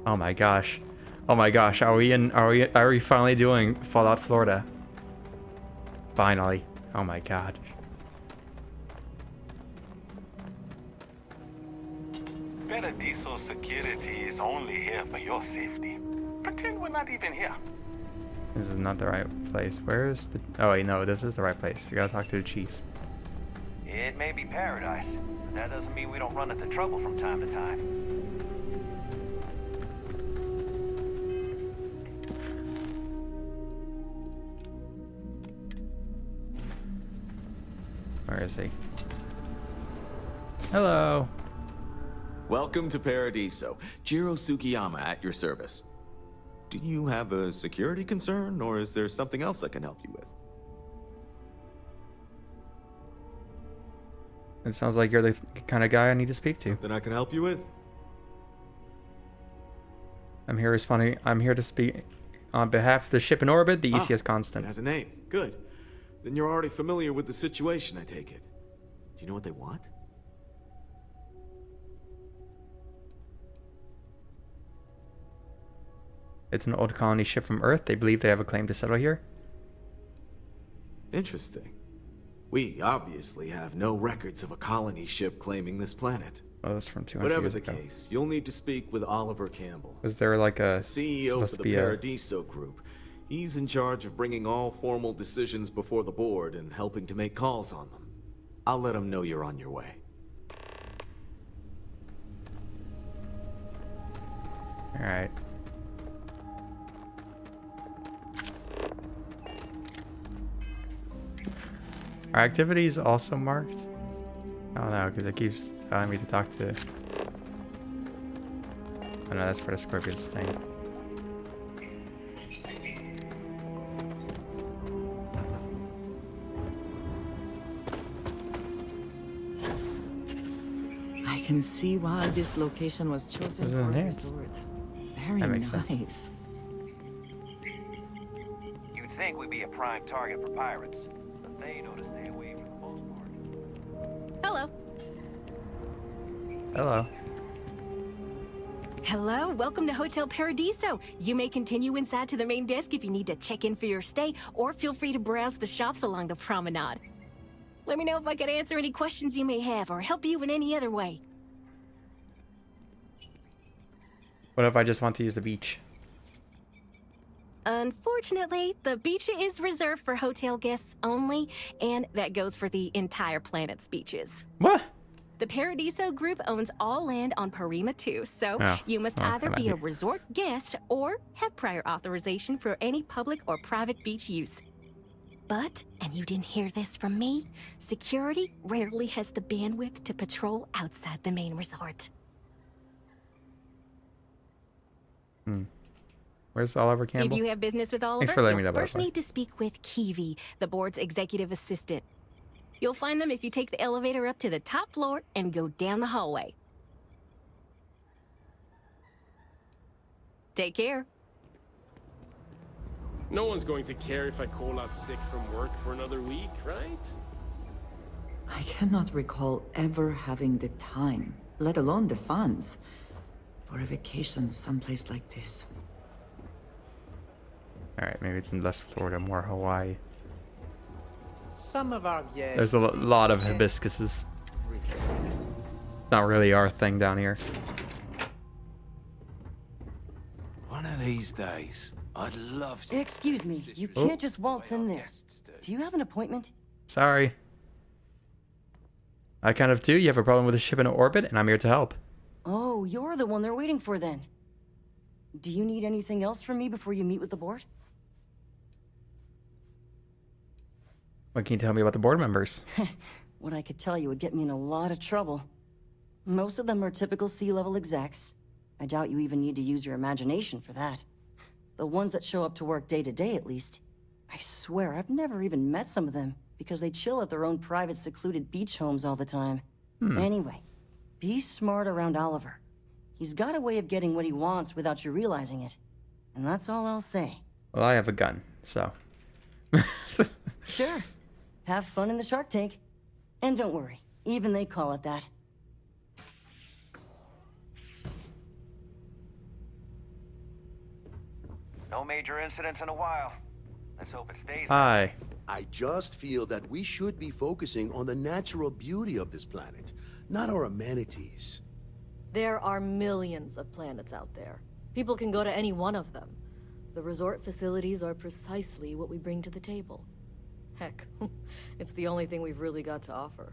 Oh my gosh. Oh my gosh, are we finally doing Fallout Florida? Finally. Oh my god. Paradiso security is only here for your safety. Pretend we're not even here. This is not the right place. Where's the... Oh wait, no, this is the right place. We gotta talk to the chief. It may be paradise, but that doesn't mean we don't run into trouble from time to time. Where is he? Hello. Welcome to Paradiso. Jiro Sugiyama at your service. Do you have a security concern, or is there something else I can help you with? It sounds like you're the kind of guy I need to speak to. Then I can help you with? I'm here to speak on behalf of the ship in orbit, the ECS Constant. It has a name. Good. Then you're already familiar with the situation, I take it. Do you know what they want? It's an old colony ship from Earth. They believe they have a claim to settle here. Interesting. We obviously have no records of a colony ship claiming this planet. Oh, that's from 200 Whatever years the ago. case, you'll need to speak with Oliver Campbell. Was there like a CEO supposed for to the be a Paradiso Group? He's in charge of bringing all formal decisions before the board and helping to make calls on them. I'll let him know you're on your way. All right. Are activities also marked? Oh no, because it keeps telling me to talk to... Oh no, that's for the Scorpions thing. I can see why this location was chosen Isn't for it a nice? resort. Very That makes nice. sense. You'd think we'd be a prime target for pirates, but they know to stay away for the most part. Hello. Hello. Hello, welcome to Hotel Paradiso. You may continue inside to the main desk if you need to check in for your stay, or feel free to browse the shops along the promenade. Let me know if I could answer any questions you may have, or help you in any other way. What if I just want to use the beach? Unfortunately, the beach is reserved for hotel guests only, and that goes for the entire planet's beaches. What? The Paradiso Group owns all land on Parima 2, so you must either be a resort guest or have prior authorization for any public or private beach use. But, and you didn't hear this from me, security rarely has the bandwidth to patrol outside the main resort. Where's Oliver Campbell? If you have business with Oliver, Thanks for letting me you'll know, by first the way. need to speak with Kiwi, the board's executive assistant. You'll find them if you take the elevator up to the top floor and go down the hallway. Take care. No one's going to care if I call out sick from work for another week, right? I cannot recall ever having the time, let alone the funds, for a vacation someplace like this. Alright, maybe it's in less Florida, more Hawaii. Some of our guests... There's a lot of hibiscuses. Not really our thing down here. One of these days, I'd love to. Excuse me, you can't just waltz in there. Do you have an appointment? Sorry. I kind of do. You have a problem with a ship in orbit, and I'm here to help. Oh, you're the one they're waiting for then. Do you need anything else from me before you meet with the board? What can you tell me about the board members? What I could tell you would get me in a lot of trouble. Most of them are typical C-level execs. I doubt you even need to use your imagination for that. The ones that show up to work day to day, at least. I swear, I've never even met some of them, because they chill at their own private secluded beach homes all the time. Anyway, be smart around Oliver. He's got a way of getting what he wants without you realizing it. And that's all I'll say. Well, I have a gun, so... Sure. Have fun in the shark tank. And don't worry, even they call it that. No major incidents in a while. Let's hope it stays. Hi. I just feel that we should be focusing on the natural beauty of this planet, not our amenities. There are millions of planets out there. People can go to any one of them. The resort facilities are precisely what we bring to the table. Heck, it's the only thing we've really got to offer.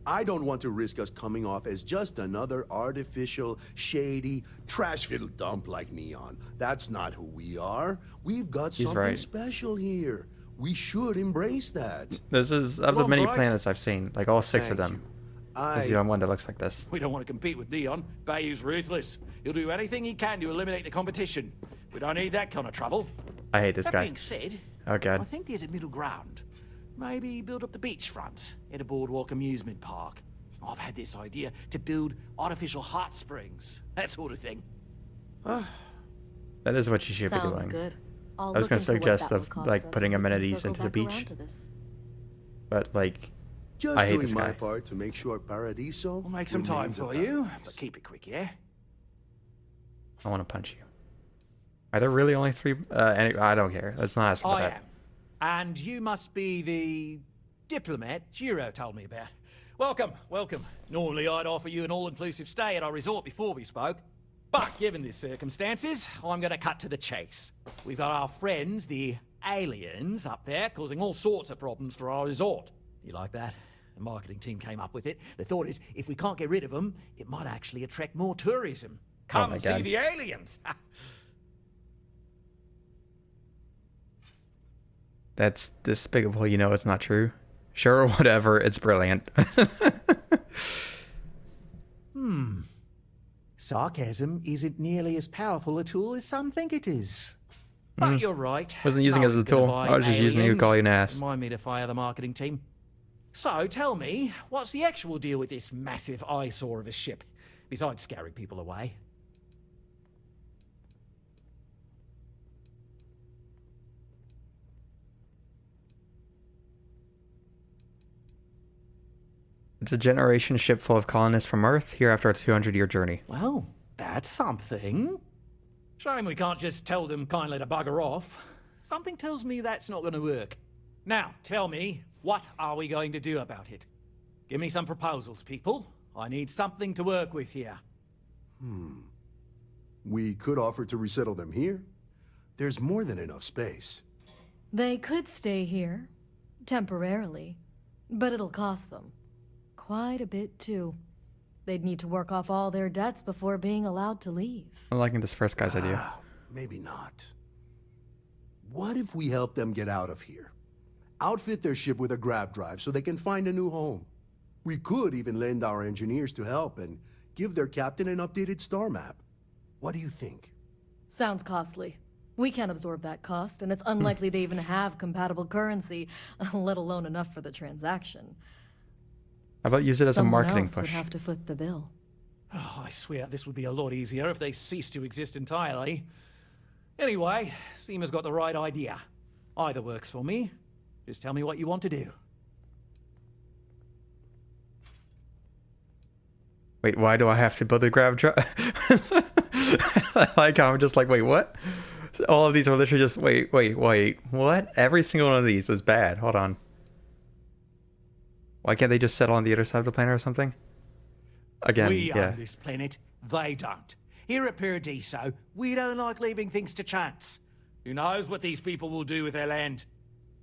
I don't want to risk us coming off as just another artificial, shady, trash-filled dump like Neon. That's not who we are. We've got something right. special here. We should embrace that. This is, of the many planets I've seen, like all 6 of them. This is the only one that looks like this. We don't want to compete with Neon. Bayou's ruthless. He'll do anything he can to eliminate the competition. We don't need that kind of trouble. I hate this That guy. being said, Oh, God. I think there's a middle ground. Maybe build up the beachfront in a boardwalk amusement park. I've had this idea to build artificial hot springs, that sort of thing. That is what you should be Sounds doing. good. I was going to suggest of like putting amenities into the beach. But like, Just I hate doing this my guy. part to make sure Paradiso We'll make some time remains a for you, paradise. but keep it quick, yeah? I want to punch you. Are there really only 3? I don't care. Let's not ask about I that. am. And you must be the diplomat Jiro told me about. Welcome, welcome. Normally I'd offer you an all-inclusive stay at our resort before we spoke. But given the circumstances, I'm going to cut to the chase. We've got our friends, the aliens, up there causing all sorts of problems for our resort. You like that? The marketing team came up with it. The thought is, if we can't get rid of them, it might actually attract more tourism. Come my and see God. the aliens. That's despicable. You know it's not true. Sure, whatever. It's brilliant. Sarcasm isn't nearly as powerful a tool as some think it is. But you're right. Wasn't using it as a No one's gonna tool. buy I was just using it to aliens. call you an ass. Remind me to fire the marketing team. So tell me, what's the actual deal with this massive eyesore of a ship, besides scaring people away? It's a generation ship full of colonists from Earth here after a 200-year journey. Well, that's something. Shame we can't just tell them kindly to bugger off. Something tells me that's not going to work. Now, tell me, what are we going to do about it? Give me some proposals, people. I need something to work with here. We could offer to resettle them here. There's more than enough space. They could stay here, temporarily, but it'll cost them. Quite a bit, too. They'd need to work off all their debts before being allowed to leave. I'm liking this first guy's idea. Maybe not. What if we help them get out of here? Outfit their ship with a grav drive so they can find a new home. We could even lend our engineers to help and give their captain an updated star map. What do you think? Sounds costly. We can't absorb that cost, and it's unlikely they even have compatible currency, let alone enough for the transaction. How about use it as a marketing Someone else would push? have to foot the bill. Oh, I swear this would be a lot easier if they ceased to exist entirely. Anyway, Seema's got the right idea. Either works for me. Just tell me what you want to do. Wait, why do I have to build a grav drive? I like how I'm just like, wait, what? All of these are literally just, wait, what? Every single one of these is bad. Hold on. Why can't they just settle on the other side of the planet or something? Again, We yeah. own this planet, they don't. Here at Paradiso, we don't like leaving things to chance. Who knows what these people will do with their land?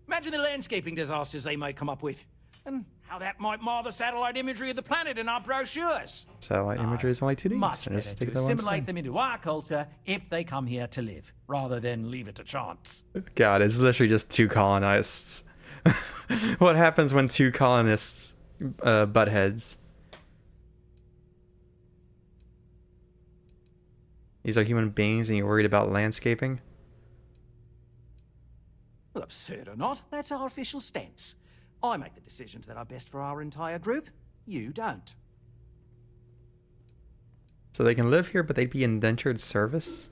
Imagine the landscaping disasters they might come up with, and how that might mar the satellite imagery of the planet in our brochures. Satellite imagery is only 2D. Much so better just to stick that one assimilate side. them into our culture if they come here to live, rather than leave it to chance. God, it's literally just two colonists. What happens when two colonists butt heads? These are human beings and you're worried about landscaping? Well, absurd or not, that's our official stance. I make the decisions that are best for our entire group. You don't. So they can live here, but they'd be indentured servants?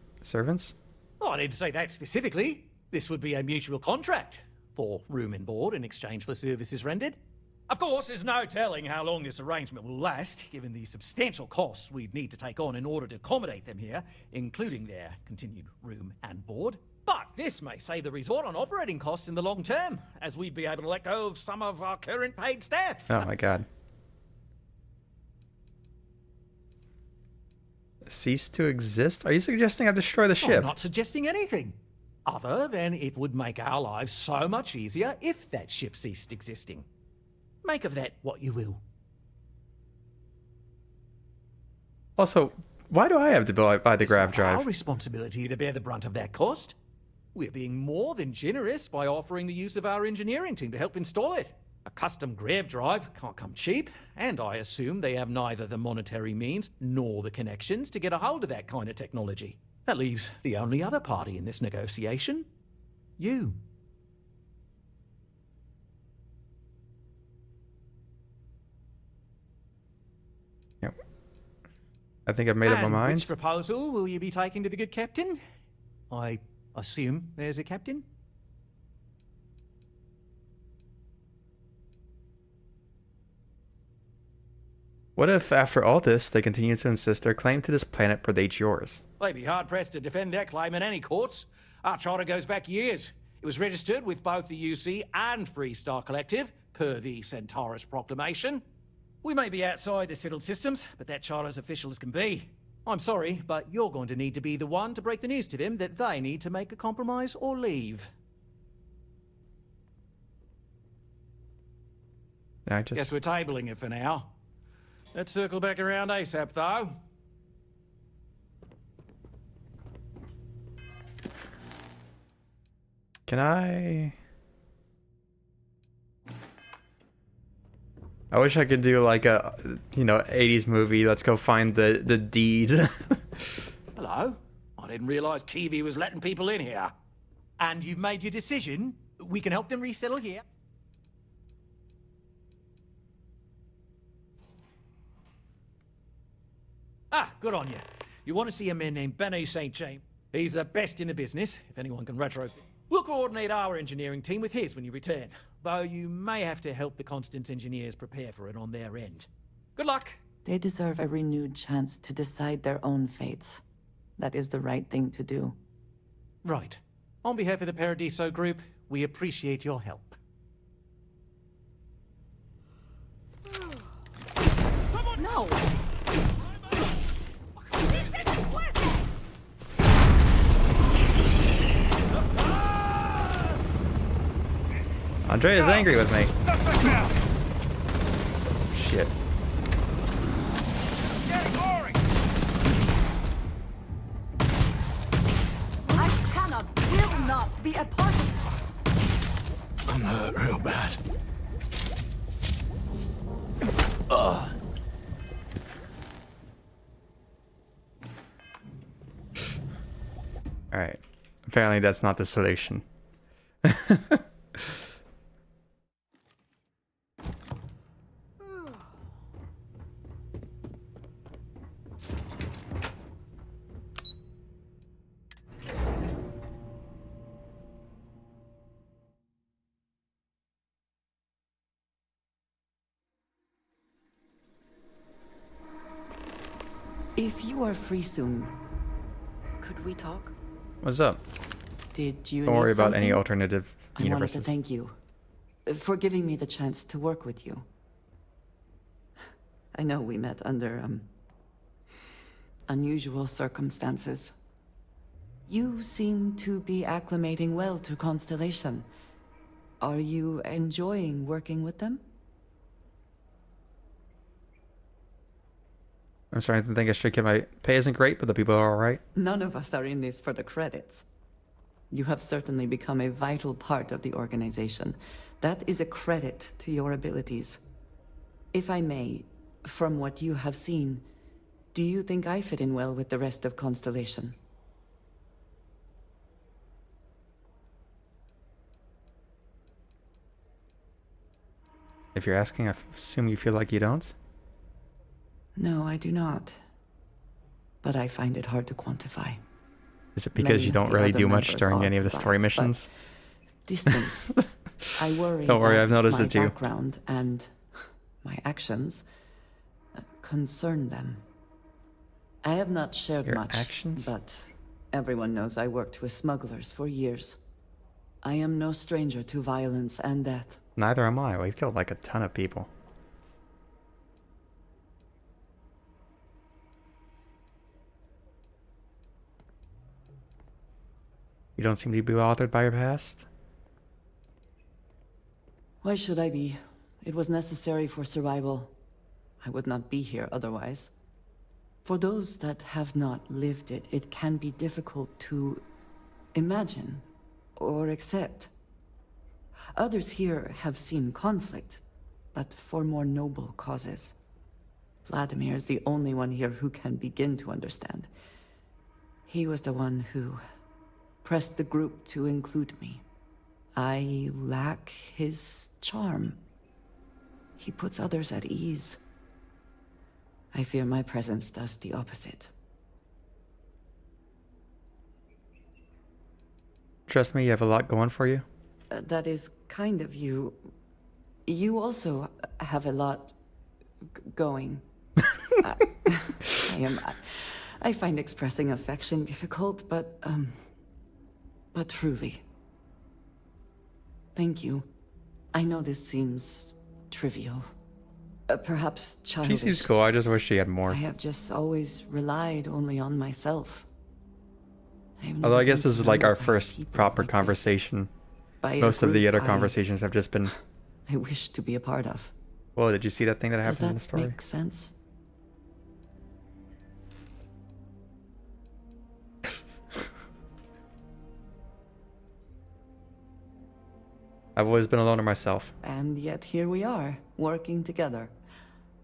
Oh, I didn't say that specifically. This would be a mutual contract for room and board in exchange for services rendered. Of course, there's no telling how long this arrangement will last, given the substantial costs we'd need to take on in order to accommodate them here, including their continued room and board. But this may save the resort on operating costs in the long term, as we'd be able to let go of some of our current paid staff. Oh my god. Cease to exist? Are you suggesting I destroy the ship? I'm not suggesting anything, other than it would make our lives so much easier if that ship ceased existing. Make of that what you will. Also, why do I have to buy the grav It's drive? our responsibility to bear the brunt of that cost. We're being more than generous by offering the use of our engineering team to help install it. A custom grav drive can't come cheap, and I assume they have neither the monetary means nor the connections to get a hold of that kind of technology. That leaves the only other party in this negotiation. You. Yep. I think I've made up my mind. Which proposal will you be taking to the good captain? I assume there's a captain? What if, after all this, they continue to insist their claim to this planet predates yours? They'd be hard-pressed to defend their claim in any courts. Our charter goes back years. It was registered with both the UC and Freestar Collective, per the Centaurus Proclamation. We may be outside the settled systems, but that charter's official as can be. I'm sorry, but you're going to need to be the one to break the news to them that they need to make a compromise or leave. Guess we're tabling it for now. Let's circle back around ASAP, though. Can I wish I could do like a, 80s movie. Let's go find the deed. Hello? I didn't realize Kiwi was letting people in here. And you've made your decision? We can help them resettle here? Ah, good on you. You want to see a man named Benny St. James? He's the best in the business, if anyone can retrofit. We'll coordinate our engineering team with his when you return, though you may have to help the Constance engineers prepare for it on their end. Good luck. They deserve a renewed chance to decide their own fates. That is the right thing to do. Right. On behalf of the Paradiso Group, we appreciate your help. No! Andre is angry with me. Shit. I cannot, will not be a part of I'm hurt real bad. Alright. Apparently that's not the solution. If you are free soon, could we talk? What's up? Did you Don't worry need about any something? alternative I universes. wanted to thank you for giving me the chance to work with you. I know we met under, unusual circumstances. You seem to be acclimating well to Constellation. Are you enjoying working with them? I'm starting to think I should get my pay isn't great, but the people are alright. None of us are in this for the credits. You have certainly become a vital part of the organization. That is a credit to your abilities. If I may, from what you have seen, do you think I fit in well with the rest of Constellation? If you're asking, I assume you feel like you don't? No, I do not. But I find it hard to quantify. Is it because you don't really do much during any of the story missions? Distant. I worry. Don't worry, I've noticed my it too. background and my actions concern them. I have not shared Your much, actions? but everyone knows I worked with smugglers for years. I am no stranger to violence and death. Neither am I. We've killed like a ton of people. You don't seem to be bothered by your past? Why should I be? It was necessary for survival. I would not be here otherwise. For those that have not lived it, it can be difficult to imagine or accept. Others here have seen conflict, but for more noble causes. Vladimir is the only one here who can begin to understand. He was the one who pressed the group to include me. I lack his charm. He puts others at ease. I fear my presence does the opposite. Trust me, you have a lot going for you. That is kind of you. You also have a lot going. I find expressing affection difficult, but truly. Thank you. I know this seems trivial. Perhaps childish. She seems cool, I just wish she had more. I have just always relied only on myself. Although I guess this is like our first proper conversation. Most of the other conversations have just been... I wish to be a part of. Whoa, did you see that thing that happened in the story? Does that make sense? I've always been a loner myself. And yet here we are, working together.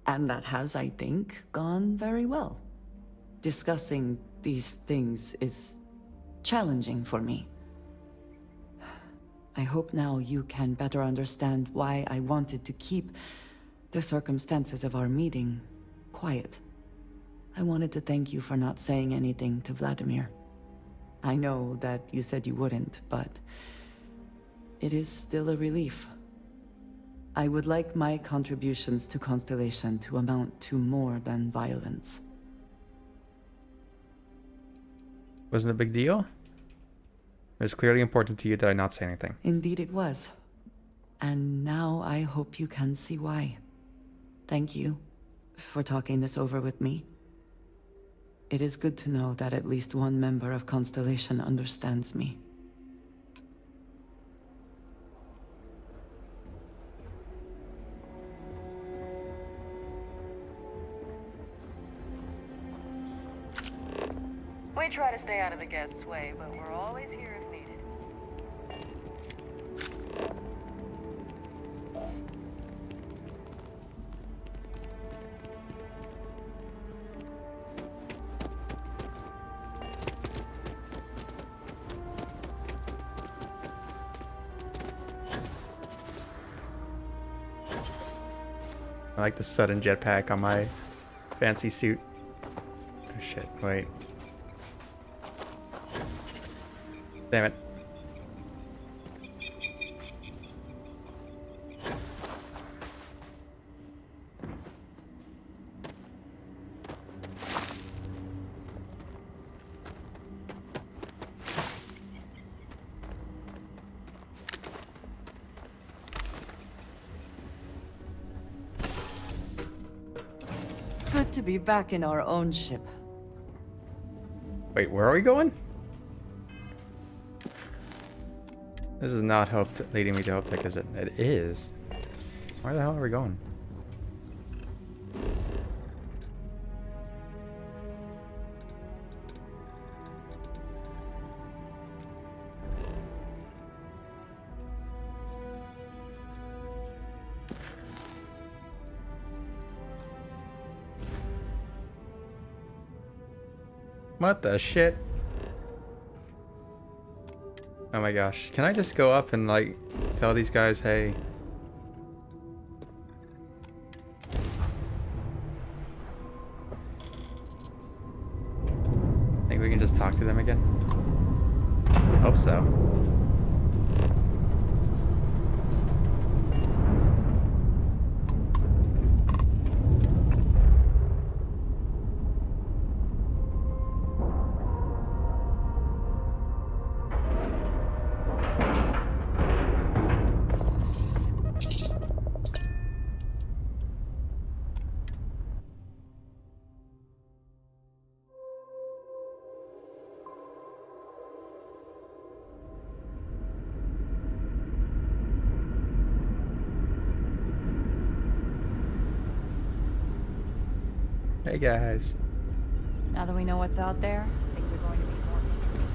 And that has, I think, gone very well. Discussing these things is challenging for me. I hope now you can better understand why I wanted to keep the circumstances of our meeting quiet. I wanted to thank you for not saying anything to Vladimir. I know that you said you wouldn't, but it is still a relief. I would like my contributions to Constellation to amount to more than violence. Wasn't a big deal? It was clearly important to you that I not say anything. Indeed it was. And now I hope you can see why. Thank you for talking this over with me. It is good to know that at least one member of Constellation understands me. We try to stay out of the guests' way, but we're always here if needed. I like the sudden jetpack on my fancy suit. Oh shit, wait. Damn it. It's good to be back in our own ship. Wait, where are we going? This is not leading me to Hope Tech, is it? It is. Where the hell are we going? What the shit? Oh my gosh. Can I just go up and like tell these guys, hey? Think we can just talk to them again? Hope so. Hey guys. Now that we know what's out there, things are going to be more interesting.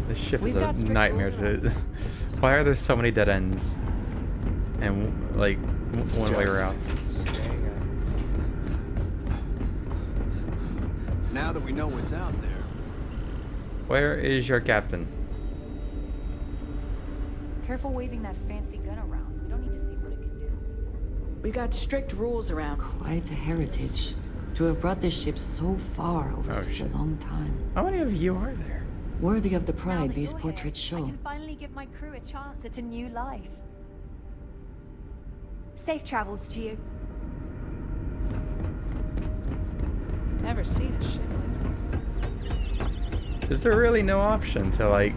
This ship is a nightmare to... Why are there so many dead ends? And like one-way routes. Now that we know what's out there. Where is your captain? Careful waving that fancy gun around. We don't need to see what it can do. We got strict rules around. Quite a heritage. To have brought this ship so far over such a long time. How many of you are there? Worthy of the pride these portraits show. I can finally give my crew a chance at a new life. Safe travels to you. Never seen a ship like this. Is there really no option to like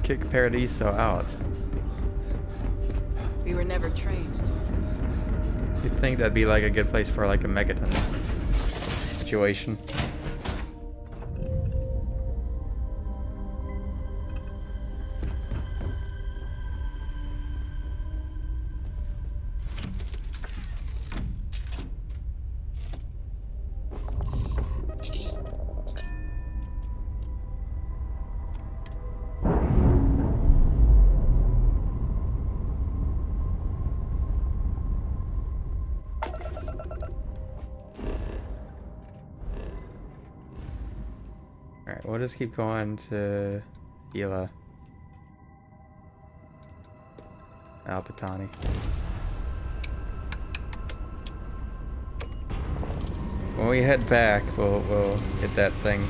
kick Paradiso out? We were never trained to trust them. You'd think that'd be like a good place for like a Megaton situation. Alright, we'll just keep going to Hila. Al-Patani. When we head back, we'll hit that thing.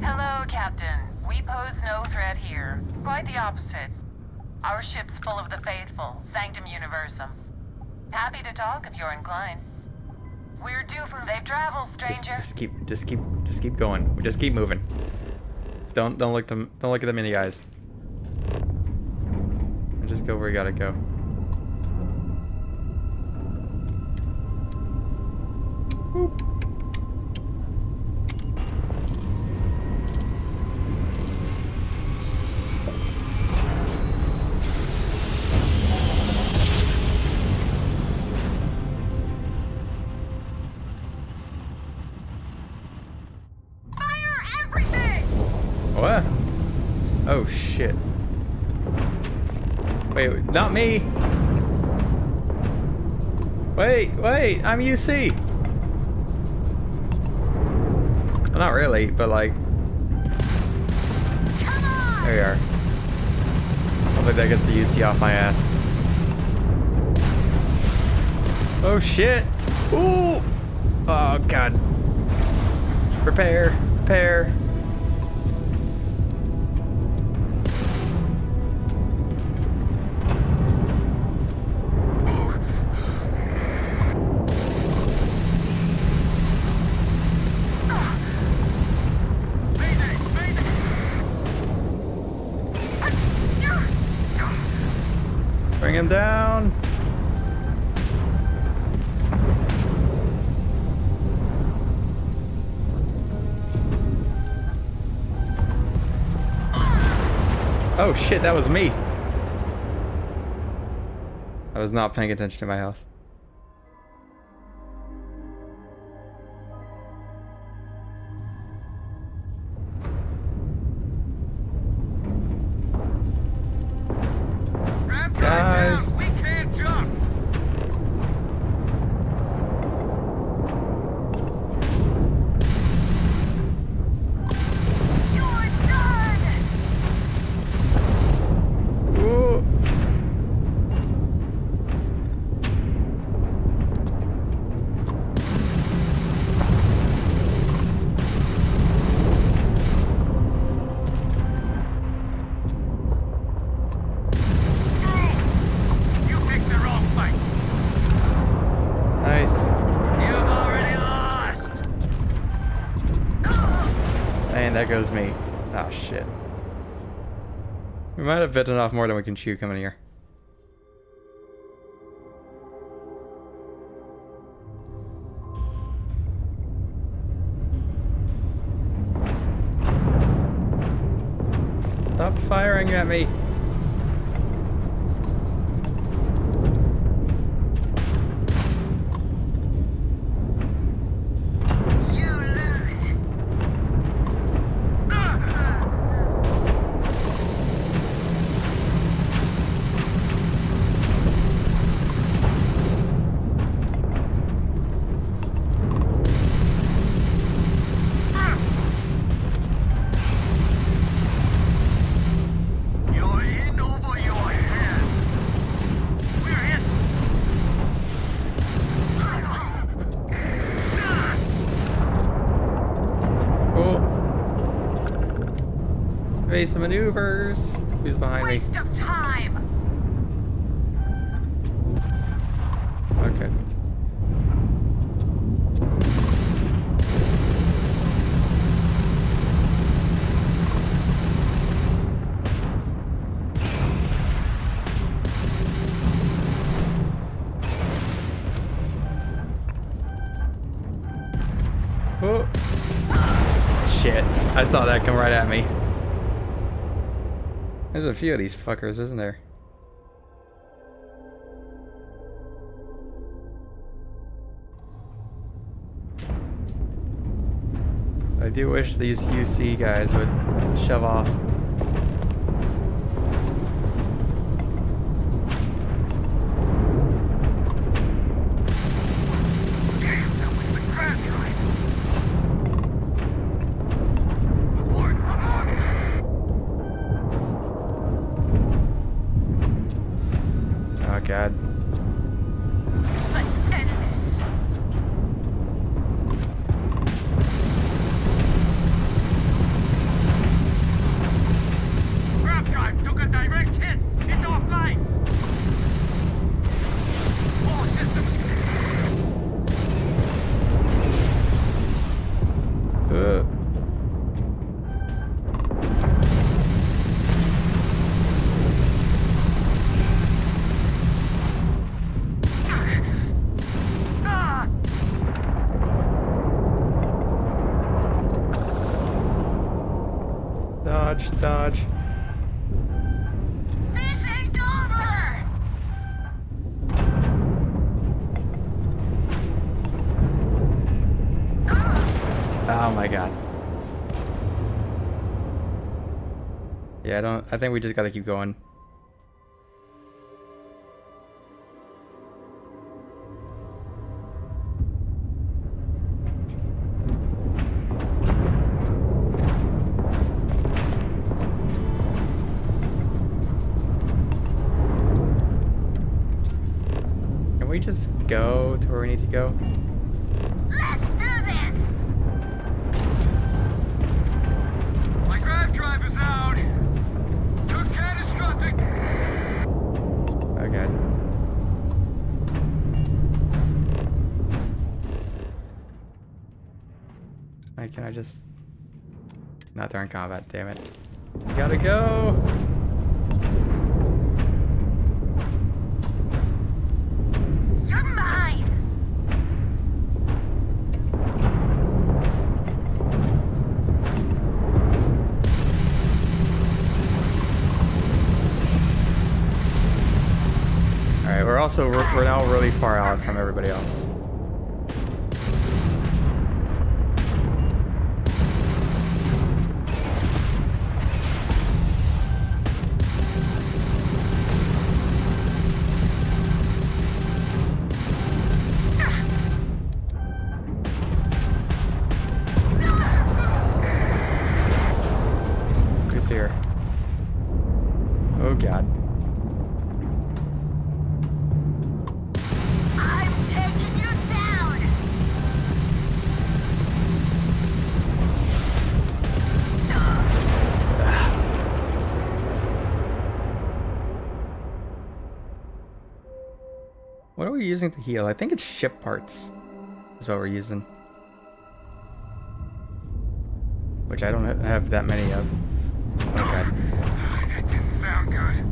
Hello, Captain. We pose no threat here. Quite the opposite. Our ship's full of the faithful, Sanctum Universum. Happy to talk if you're inclined. We're due for safe travels, stranger. Just keep going. We just keep moving. Don't look at them in the eyes. And just go where you gotta go. Boop. What? Oh shit. Wait, not me. Wait, I'm UC. Well, not really, but like. There we are. I think that gets the UC off my ass. Oh shit. Ooh. Oh god. Prepare. him down. Oh shit, that was me. I was not paying attention to my health. Guys. We can't jump. You're done! Ooh. You picked the wrong fight. Nice. You've already lost. And there goes me. Oh shit. We might have bitten off more than we can chew coming here. Stop firing at me. You lose. You're in over your head. We're hit. Cool. Evasive maneuvers. Who's behind me? Waste of time. Okay. Oh. Shit. I saw that come right at me. There's a few of these fuckers, isn't there? I do wish these UC guys would shove off. Damn, that was the crab drive. Lord, come on. Oh god. Let's end this. Crab drive took a direct hit. It's offline. All systems. Ah! Dodge, dodge. This ain't over. Oh my god. Yeah, I think we just gotta keep going. Can we just go to where we need to go? Let's do this. My crab drive is out. Too catastrophic. Oh god. Can I just... Not during combat, damn it. Gotta go! we're now really far out from everybody else. Who's here? Oh God. What are we using to heal? I think it's ship parts is what we're using. Which I don't have that many of. Okay. It didn't sound good.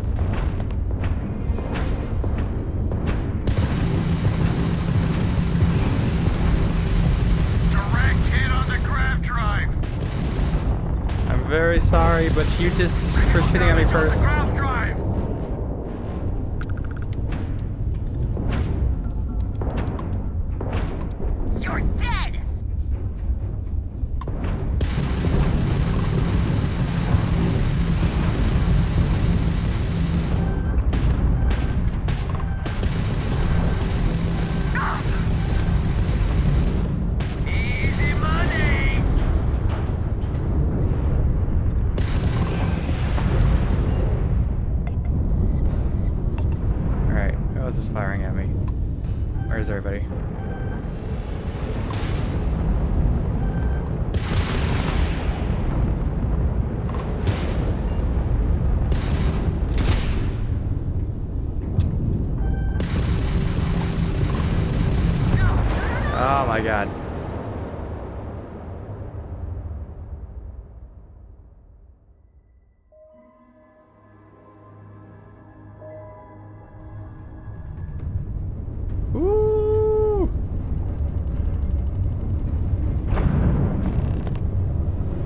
Direct hit on the grav drive. I'm very sorry, but you just were shooting at me first. You're dead! Easy money! Alright, who else is firing at me? Where's everybody? Oh my God. Woo!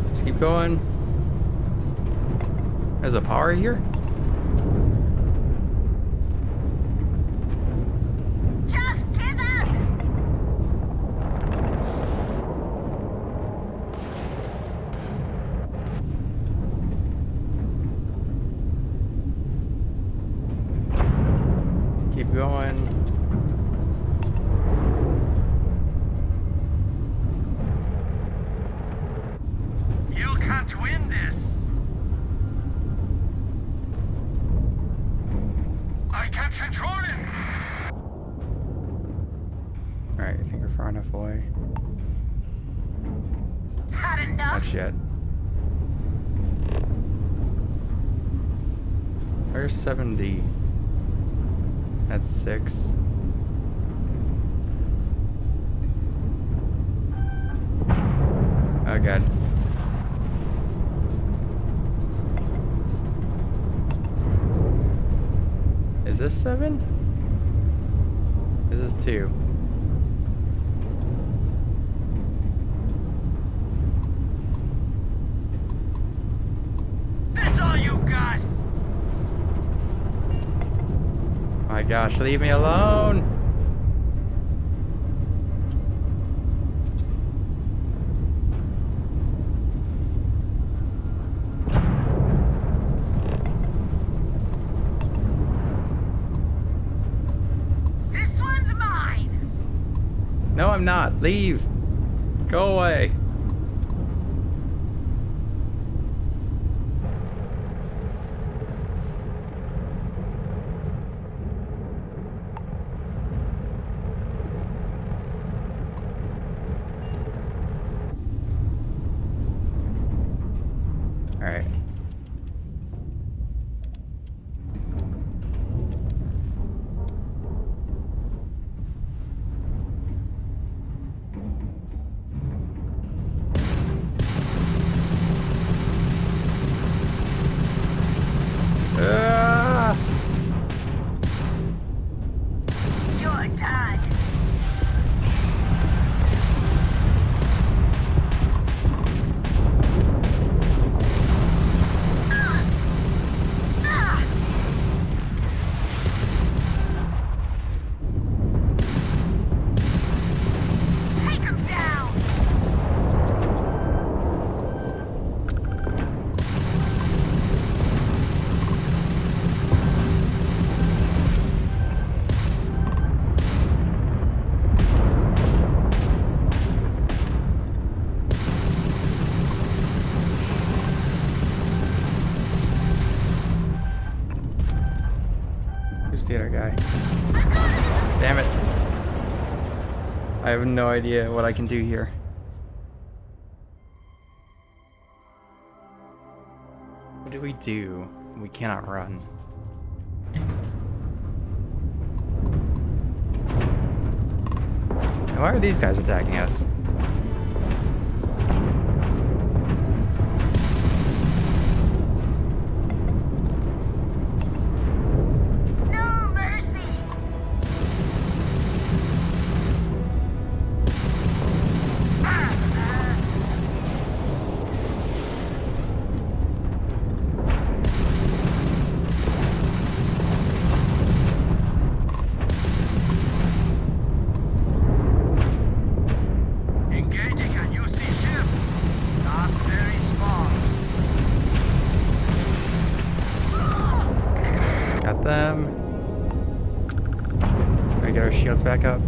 Let's keep going. There's a power here? Just give up! Keep going. You can't win this. I can't control it. Alright, I think we're far enough away. Had enough? Not yet. Where's 7D? That's 6. Oh God. Is this 7? This is 2. That's all you got. My gosh, leave me alone! This one's mine! No, I'm not. Leave. Go away. All right. Ah! You're done! theater guy. Damn it. I have no idea what I can do here. What do we do? We cannot run. And why are these guys attacking us? Got them. We get our shields back up.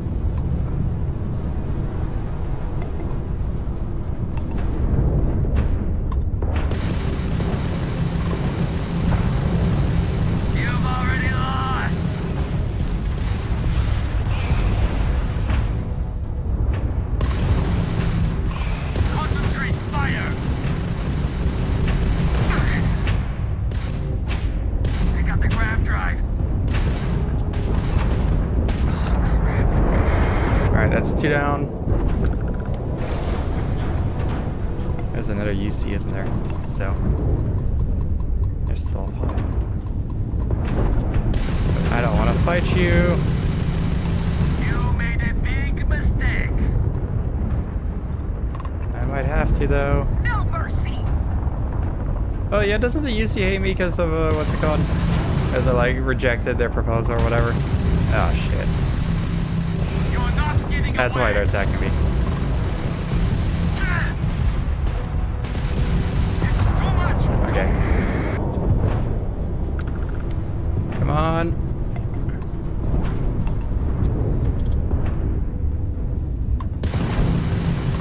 You've already lost. Concentrate fire. Pick up the grav drive. Alright, that's 2 down. There's another UC, isn't there? So. There's still a pod. I don't want to fight you. You made a big mistake. I might have to, though. No mercy. Oh, yeah, doesn't the UC hate me because of, what's it called? Because I, like, rejected their proposal or whatever? Oh, shit. That's why they're attacking me. Okay. Come on.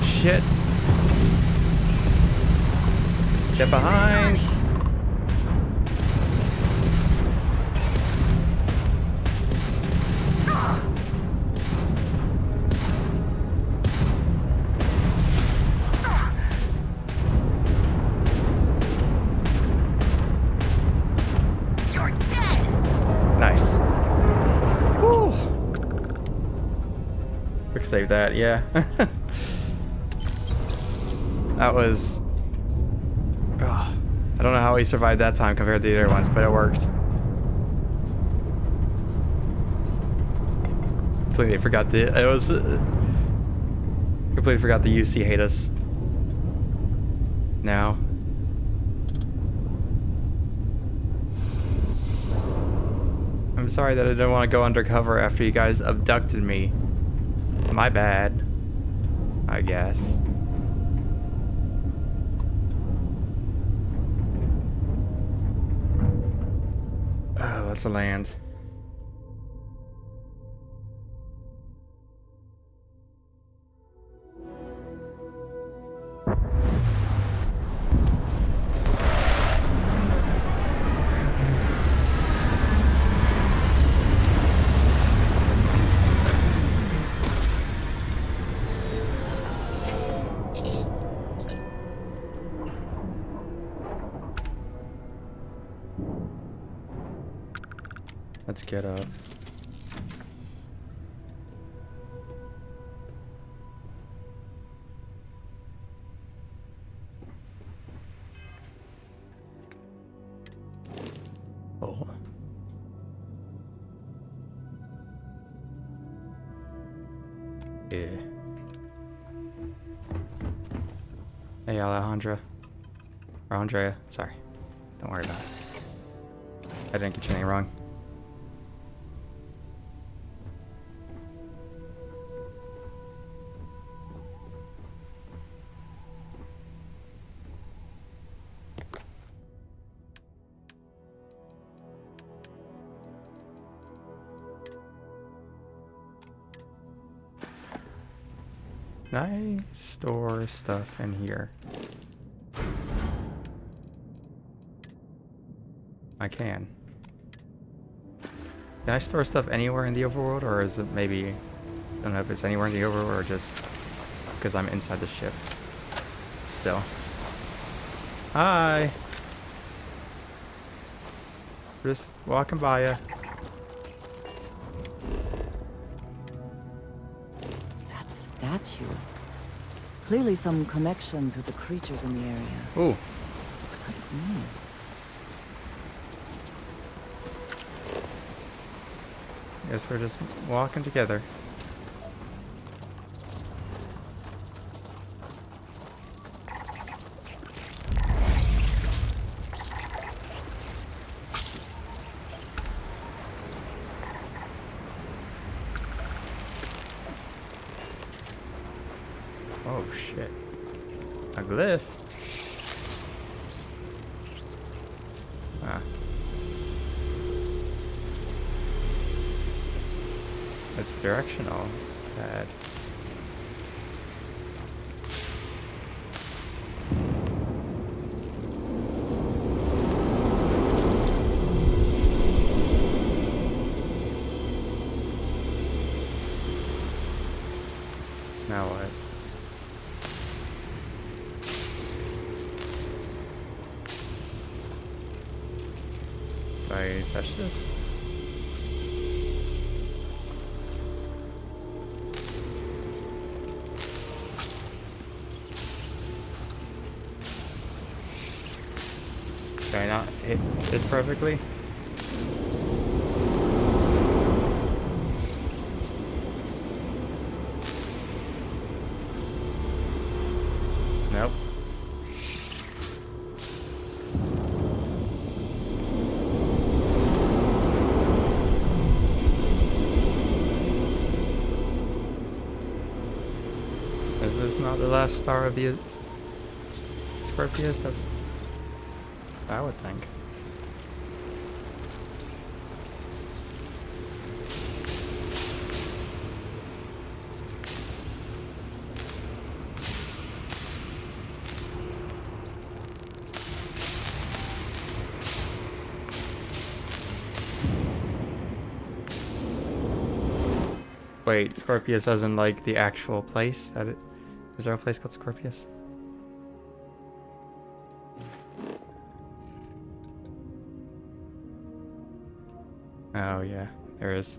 Shit. Get behind. Nice. Woo. Quick save that, yeah. That was... Ugh. I don't know how he survived that time compared to the other ones, but it worked. Completely forgot the... It was... completely forgot the UC hate us. Now. I'm sorry that I didn't want to go undercover after you guys abducted me. My bad. I guess. Let's land. Let's get up. Oh. Yeah. Hey, Alejandra. Or Andrea. Sorry. Don't worry about it. I didn't get your name wrong. Can I store stuff in here? I can. Can I store stuff anywhere in the overworld, or is it maybe... I don't know if it's anywhere in the overworld or just because I'm inside the ship. Still. Hi! Just walking by ya. That statue. Clearly some connection to the creatures in the area. Ooh. What could it mean? Guess we're just walking together. Oh shit. A glyph? Ah. It's directional. Bad. Now what? Do I touch this? Did I not hit this perfectly? Nope. Is this not the last star of the Scorpius? That's... I would think. Wait, Scorpius as in like the actual place that it... Is there a place called Scorpius? Oh yeah, there is.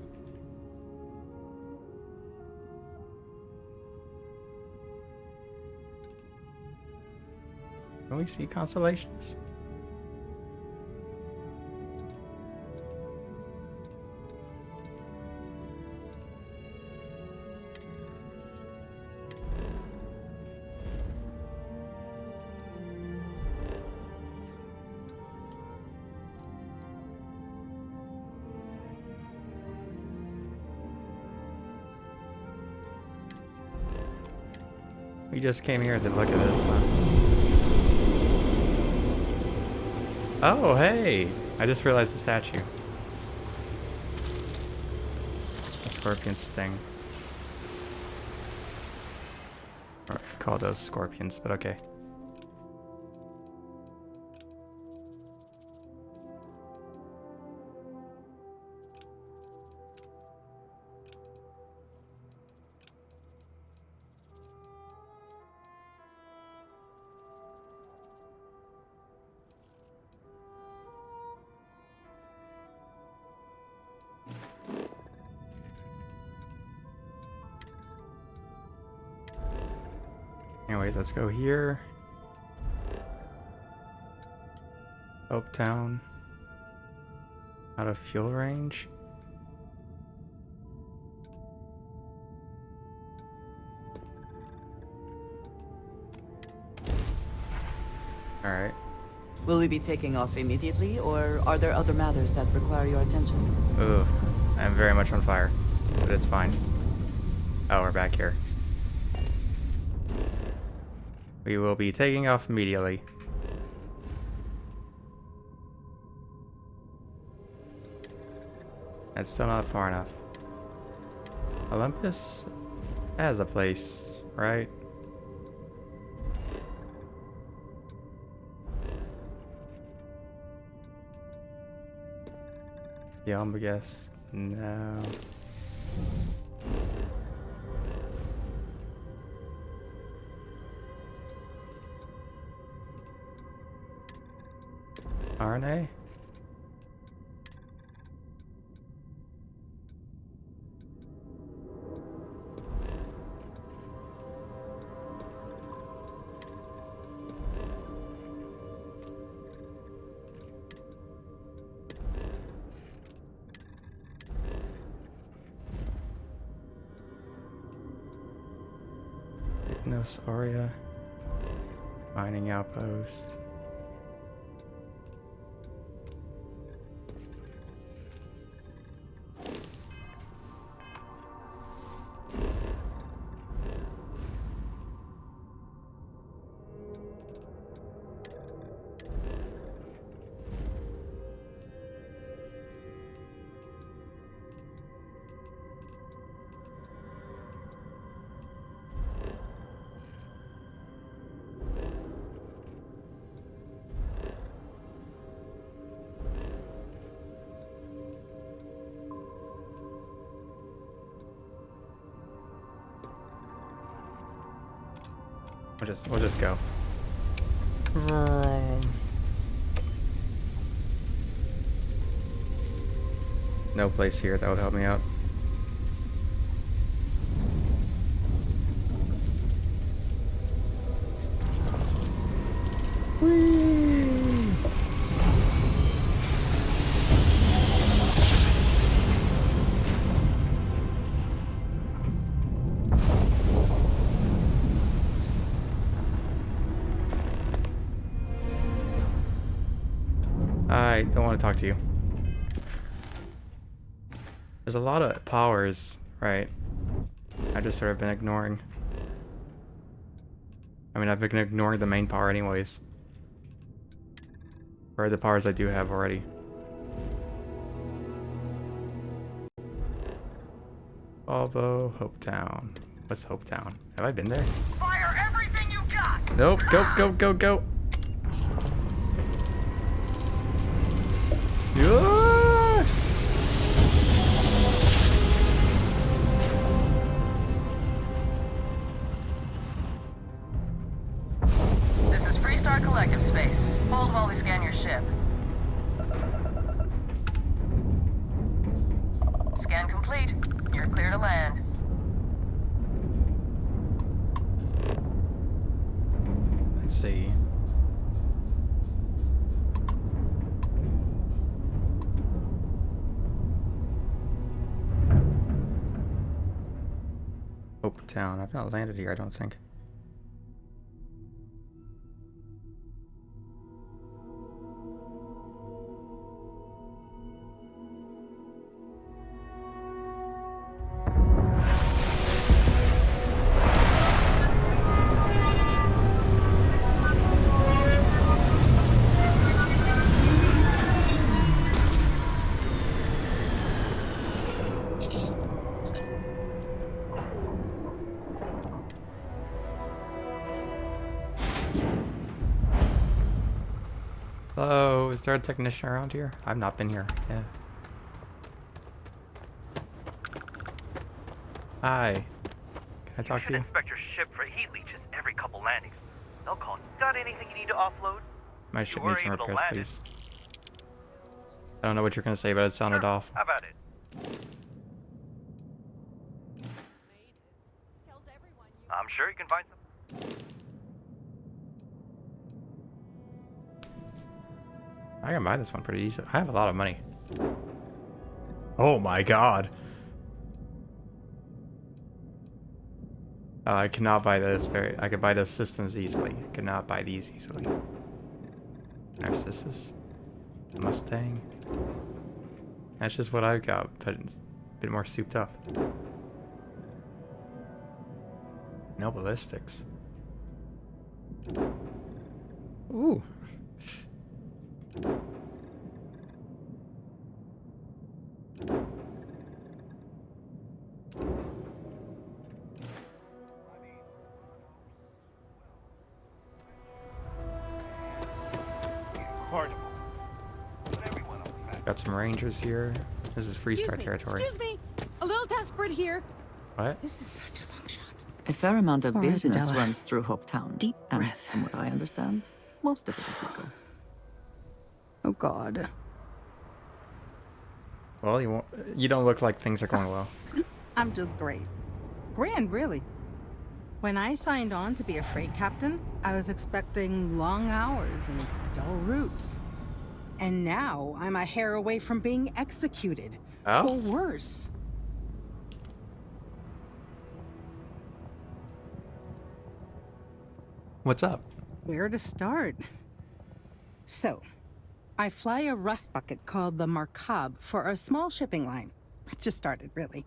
Can we see constellations? We just came here to look at this, huh? Oh, hey! I just realized the statue. A scorpion sting. Or call those scorpions, but okay. Anyways, let's go here. Oaktown. Out of fuel range. Alright. Will we be taking off immediately, or are there other matters that require your attention? Ugh, I'm very much on fire, but it's fine. Oh, we're back here. We will be taking off immediately. That's still not far enough. Olympus has a place, right? Yeah, I'm gonna guess No. RNA? Hypnosauria. Mining outpost. We'll just go. No place here that would help me out. I don't want to talk to you. There's a lot of powers, right? I've just sort of been ignoring. I mean, I've been ignoring the main power anyways. Or the powers I do have already. Volvo, Hopetown. What's Hopetown? Have I been there? Fire everything you got! Nope, go. Yeah! This is Freestar Collective Space. Hold while we scan your ship. Scan complete. You're clear to land. Let's see. Hopetown. I've not landed here, I don't think. Hello, is there a technician around here? I've not been here. Yeah. Hi. Can I talk to you? Inspect your ship for heat leeches every couple landings. They'll call. Got anything you need to offload? My ship needs some repairs, please. I don't know what you're gonna say, but it sounded off. How about it? I'm sure you can find some. I can buy this one pretty easily. I have a lot of money. Oh my god. I cannot buy this I could buy the systems easily. I could not buy these easily. Narcissus. Mustang. That's just what I got, but it's a bit more souped up. No ballistics. Ooh. Got some rangers here. This is Freestar territory. Excuse me. A little desperate here. What? This is such a long shot. A fair amount of All right, business Adela. runs through Hopetown. Deep and breath. from what I understand, most of it is legal. Oh God. Well, you don't look like things are going well. I'm just great. Grand, really. When I signed on to be a freight captain, I was expecting long hours and dull routes. And now I'm a hair away from being executed. Oh? Or worse. What's up? Where to start? So, I fly a rust bucket called the Markab for a small shipping line. It just started, really.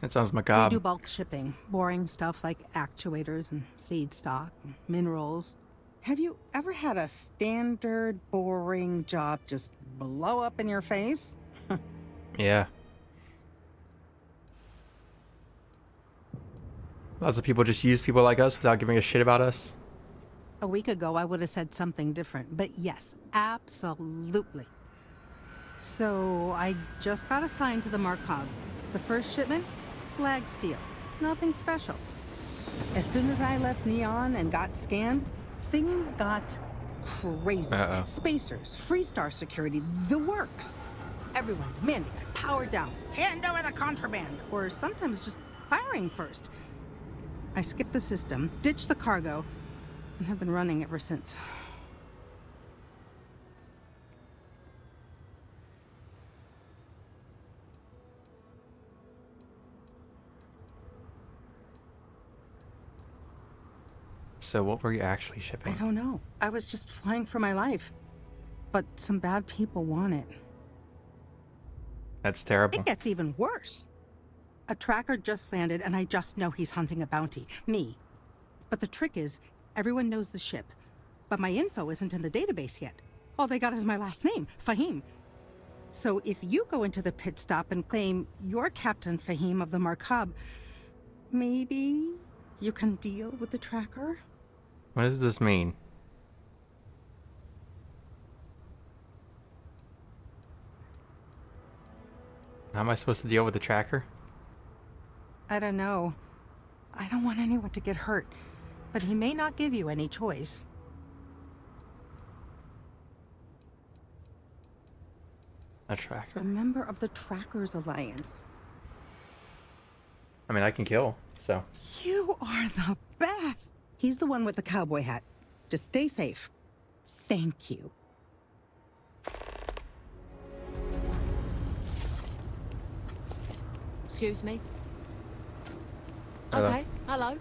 That sounds We macabre. do bulk shipping, boring stuff like actuators and seed stock, and minerals. Have you ever had a standard, boring job just blow up in your face? Yeah. Lots of people just use people like us without giving a shit about us. A week ago, I would have said something different, but yes, absolutely. So, I just got assigned to the Markab. The first shipment? Slag steel. Nothing special. As soon as I left Neon and got scanned, things got crazy. Uh-oh. Spacers, Freestar security, the works. Everyone demanding I power down, hand over the contraband, or sometimes just firing first. I skipped the system, ditched the cargo, and have been running ever since. So what were you actually I shipping? don't know. I was just flying for my life. But some bad people want it. That's terrible. It gets even worse. A tracker just landed, and I just know he's hunting a bounty. Me. But the trick is, everyone knows the ship. But my info isn't in the database yet. All they got is my last name, Fahim. So if you go into the pit stop and claim you're Captain Fahim of the Markab, maybe you can deal with the tracker? What does this mean? How am I supposed to deal with the tracker? I don't know. I don't want anyone to get hurt, but he may not give you any choice. A tracker? A member of the Trackers Alliance. I mean, I can kill, so. You are the best! He's the one with the cowboy hat. Just stay safe. Thank you. Excuse me. Hello. Okay, hello.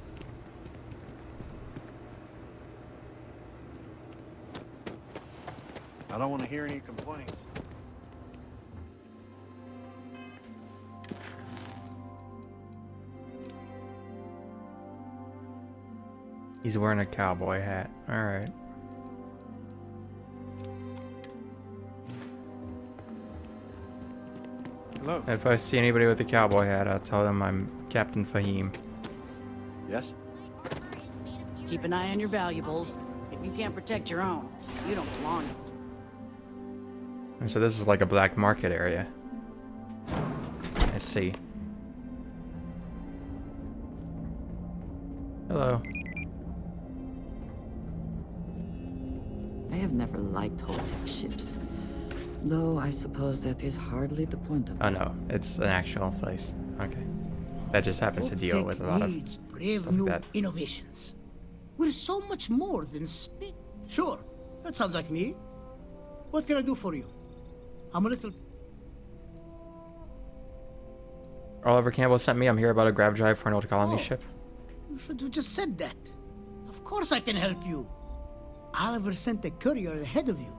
I don't want to hear any complaints. He's wearing a cowboy hat. Alright. Hello. If I see anybody with a cowboy hat, I'll tell them I'm Captain Fahim. Yes? Keep an eye on your valuables. If you can't protect your own, you don't belong. And so this is like a black market area. I see. Hello. I have never liked Holtec ships. Though I suppose that is hardly the point of it. Oh no, it's an actual place. Okay. That just happens to deal with a lot of needs brave stuff new like that. innovations. We're so much more than spit. Sure, that sounds like me. What can I do for you? I'm a little... Oliver Campbell sent me. I'm here about a grav drive for an old colony ship. You should have just said that. Of course I can help you. Oliver sent a courier ahead of you.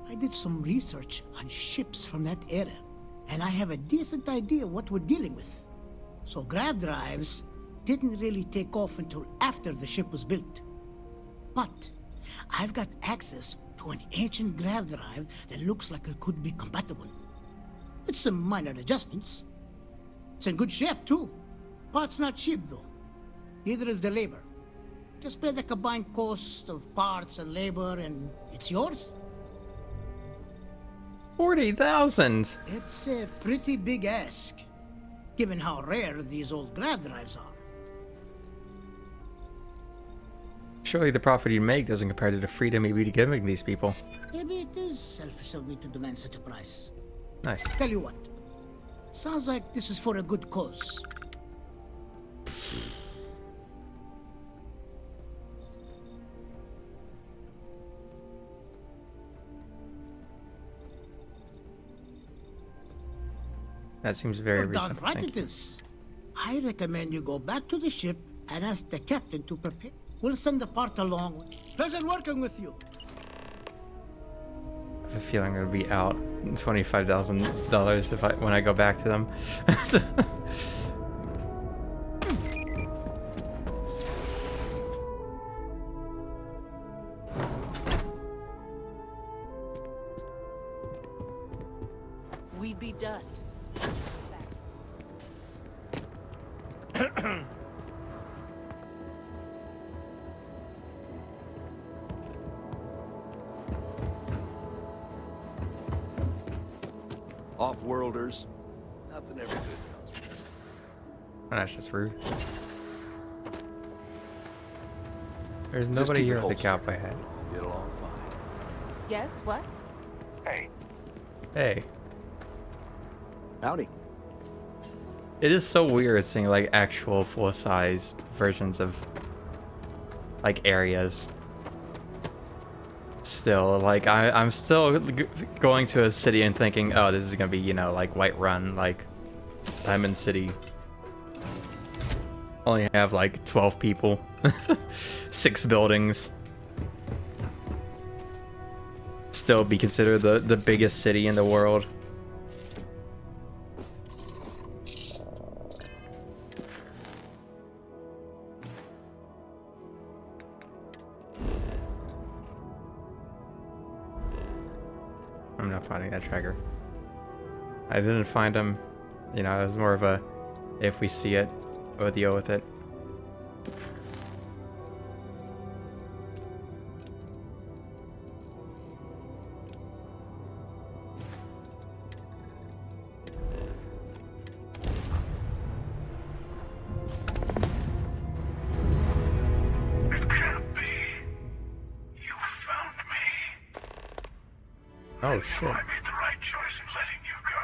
I did some research on ships from that era, and I have a decent idea what we're dealing with. So grav drives didn't really take off until after the ship was built. But I've got access to an ancient grav drive that looks like it could be compatible. With some minor adjustments. It's in good shape too. Parts not cheap though. Neither is the labor. Just pay the combined cost of parts and labor and it's yours. 40,000. It's a pretty big ask, given how rare these old grav drives are. Surely the profit you make doesn't compare to the freedom you'd be giving these people. Maybe it is selfish of me to demand such a price. Nice. Tell you what, sounds like this is for a good cause. That seems very You're darn reasonable. right Thank it is. I recommend you go back to the ship and ask the captain to prepare. We'll send the part along. Pleasure working with you. I have a feeling I'm gonna be out $25,000 if when I go back to them. We'd be done. Off-worlders. Nothing ever good comes from it. Oh, that's just rude. There's nobody here with the cowboy hat. Get along fine. Yes, what? Hey. Hey. Howdy. It is so weird seeing like actual full-size versions of like areas. Still, like I'm still going to a city and thinking, oh, this is gonna be, you know, like Whiterun, like Diamond City. Only have like 12 people, 6 buildings. Still be considered the biggest city in the world. I'm not finding that tracker. I didn't find him. You know, it was more of a if we see it, we'll deal with it. It can't be. You found me. Oh shit. I made the right choice in letting you go.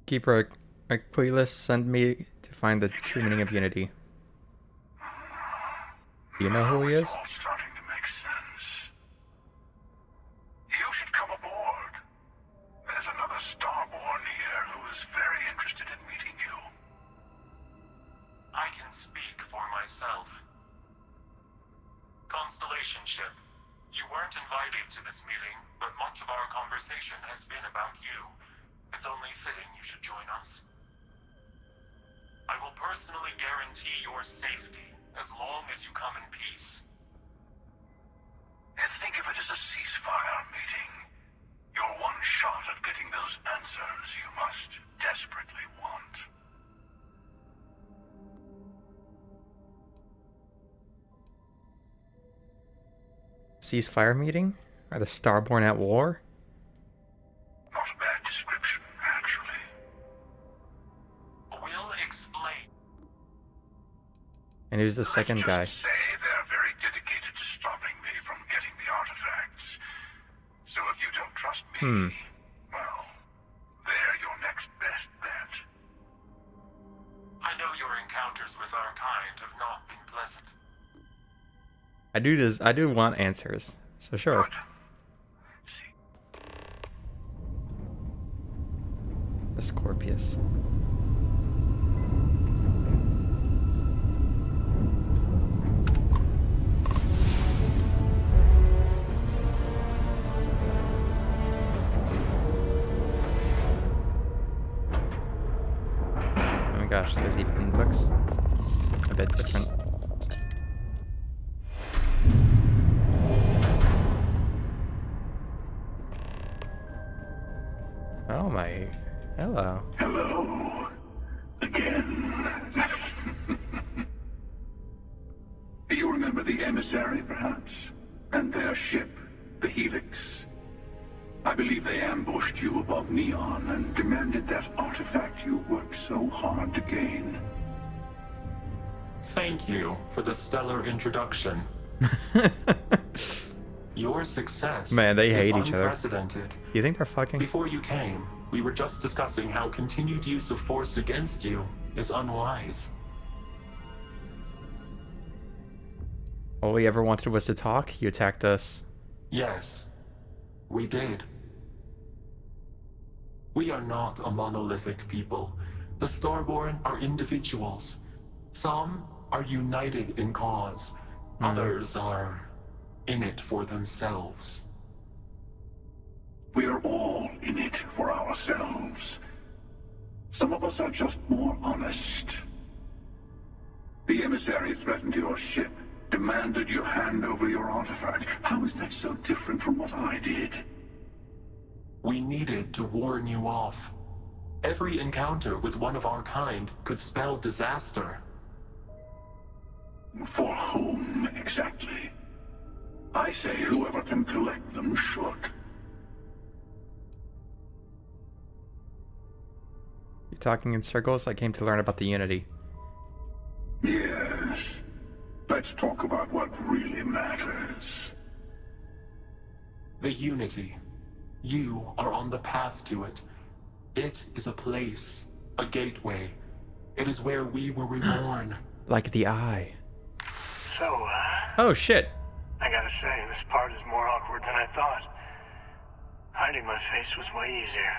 Keeper Aquilas sent me to find the true meaning of unity. Do you know who he is? It's all starting to make sense. You should come aboard. There's another Starborn here who is very interested in meeting you. I can speak for myself. Constellation ship, you weren't invited to this meeting, but much of our conversation has been about you. It's only fitting you should join us. I will personally guarantee your safety as long as you come in peace. And think of it as a ceasefire meeting. Your one shot at getting those answers you must desperately want. Ceasefire meeting? Are the Starborn at war? Not a bad description, actually. We'll explain. And who's the second guy? Say they're very dedicated to stopping me from getting the artifacts. So if you don't trust me, well, they're your next best bet. I know your encounters with our kind have not been pleasant. I do want answers. So sure. The Scorpius. Oh my gosh, this even looks a bit different. Oh my, hello. Hello. Again. The emissary, perhaps? And their ship, the Helix? I believe they ambushed you above Neon and demanded that artifact you worked so hard to gain. Thank you for the stellar introduction. Your success Man, they hate is each other. unprecedented. You think they're fucking? Before you came, we were just discussing how continued use of force against you is unwise. All we ever wanted was to talk. You attacked us. Yes, we did. We are not a monolithic people. The Starborn are individuals. Some are united in cause. Others are in it for themselves. We are all in it for ourselves. Some of us are just more honest. The emissary threatened your ship, demanded you hand over your artifact. How is that so different from what I did? We needed to warn you off. Every encounter with one of our kind could spell disaster. For whom, exactly? I say whoever can collect them should. You're talking in circles. I came to learn about the Unity. Yes. Let's talk about what really matters. The Unity. You are on the path to it. It is a place, a gateway. It is where we were reborn. Like the eye. So, Oh shit. I gotta say, this part is more awkward than I thought. Hiding my face was way easier.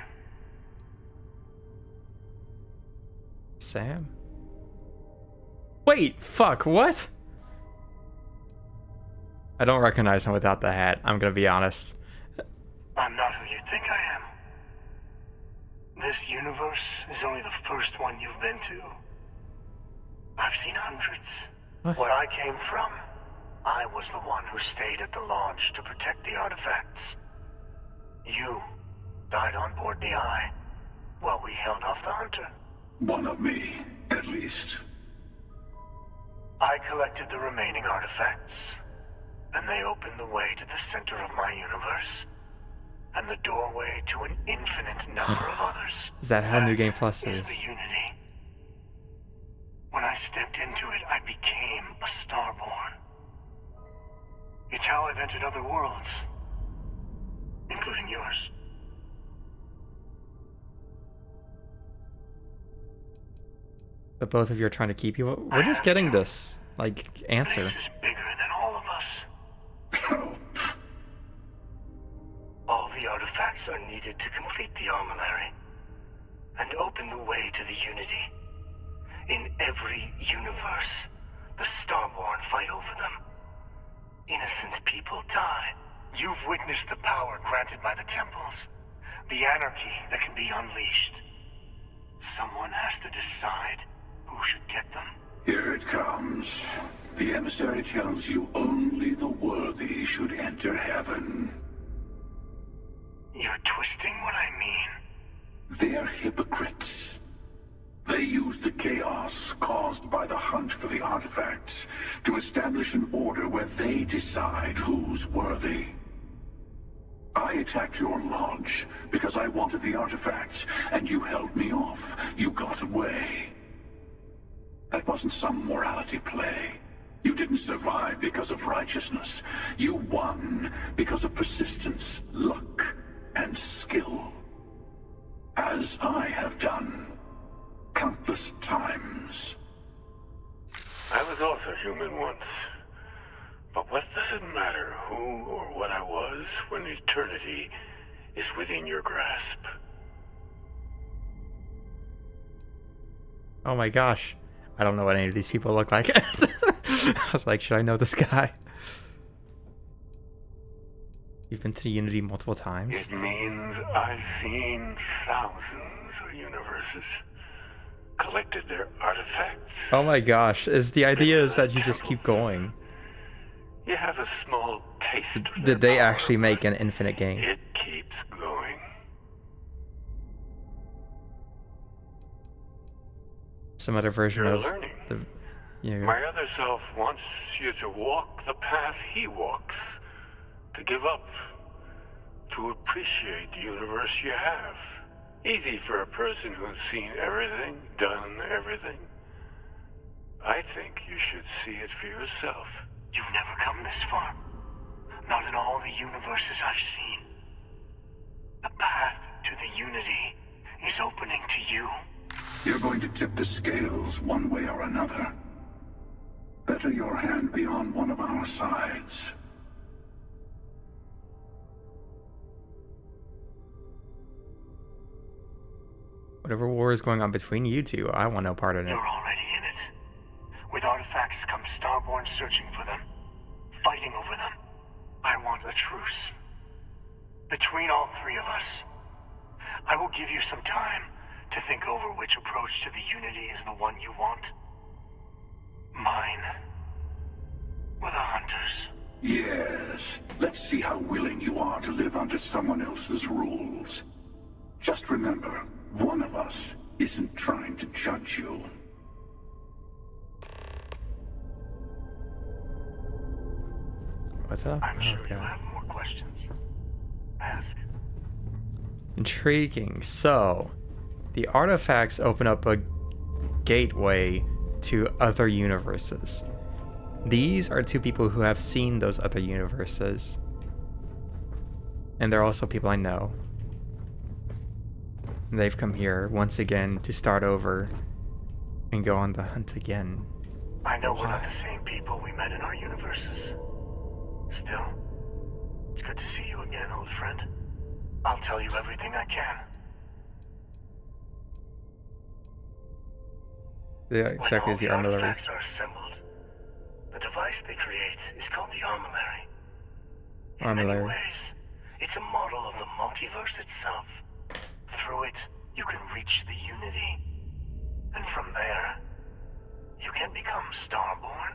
Sam? Wait, fuck, what? I don't recognize him without the hat, I'm gonna be honest. I'm not who you think I am. This universe is only the first one you've been to. I've seen hundreds. Where I came from, I was the one who stayed at the launch to protect the artifacts. You died on board the Eye, while we held off the Hunter. One of me, at least. I collected the remaining artifacts, and they opened the way to the center of my universe, and the doorway to an infinite number of others. Is that how New Game Plus is? The Unity. When I stepped into it, I became a Starborn. It's how I've entered other worlds, including yours. But both of you are trying to keep you. We're just getting this, like, answer. This is bigger than all of us. All the artifacts are needed to complete the Armillary and open the way to the Unity. In every universe, the Starborn fight over them. Innocent people die. You've witnessed the power granted by the temples, the anarchy that can be unleashed. Someone has to decide who should get them. Here it comes. The emissary tells you only the worthy should enter heaven. You're twisting what I mean. They're hypocrites. They use the chaos caused by the hunt for the artifacts to establish an order where they decide who's worthy. I attacked your launch because I wanted the artifacts, and you held me off. You got away. That wasn't some morality play. You didn't survive because of righteousness. You won because of persistence, luck, and skill. As I have done. Countless times. I was also human once. But what does it matter who or what I was when eternity is within your grasp? Oh my gosh. I don't know what any of these people look like. I was like, should I know this guy? You've been to the Unity multiple times? It means I've seen thousands of universes. Collected their artifacts. Oh my gosh. The idea is that you just keep going. You have a small taste of Did they actually make an infinite game? It keeps going. Some other version You're of learning. My other self wants you to walk the path he walks. To give up. To appreciate the universe you have. Easy for a person who's seen everything, done everything. I think you should see it for yourself. You've never come this far. Not in all the universes I've seen. The path to the Unity is opening to you. You're going to tip the scales one way or another. Better your hand be on one of our sides. Whatever war is going on between you two, I want no part in it. You're already in it. With artifacts comes Starborn searching for them. Fighting over them. I want a truce. Between all three of us. I will give you some time to think over which approach to the Unity is the one you want. Mine. Or the Hunters. Yes. Let's see how willing you are to live under someone else's rules. Just remember, one of us isn't trying to judge you. What's up? I'm sure you have more questions. Ask. Intriguing. So, the artifacts open up a gateway to other universes. These are two people who have seen those other universes. And they're also people I know. They've come here once again to start over and go on the hunt again. I know we're not the same people we met in our universes. Still, it's good to see you again, old friend. I'll tell you everything I can. Yeah, exactly as the armillary. When all the artifacts are assembled, the device they create is called the armillary. In many ways, it's a model of the multiverse itself. Through it, you can reach the Unity. And from there, you can become Starborn.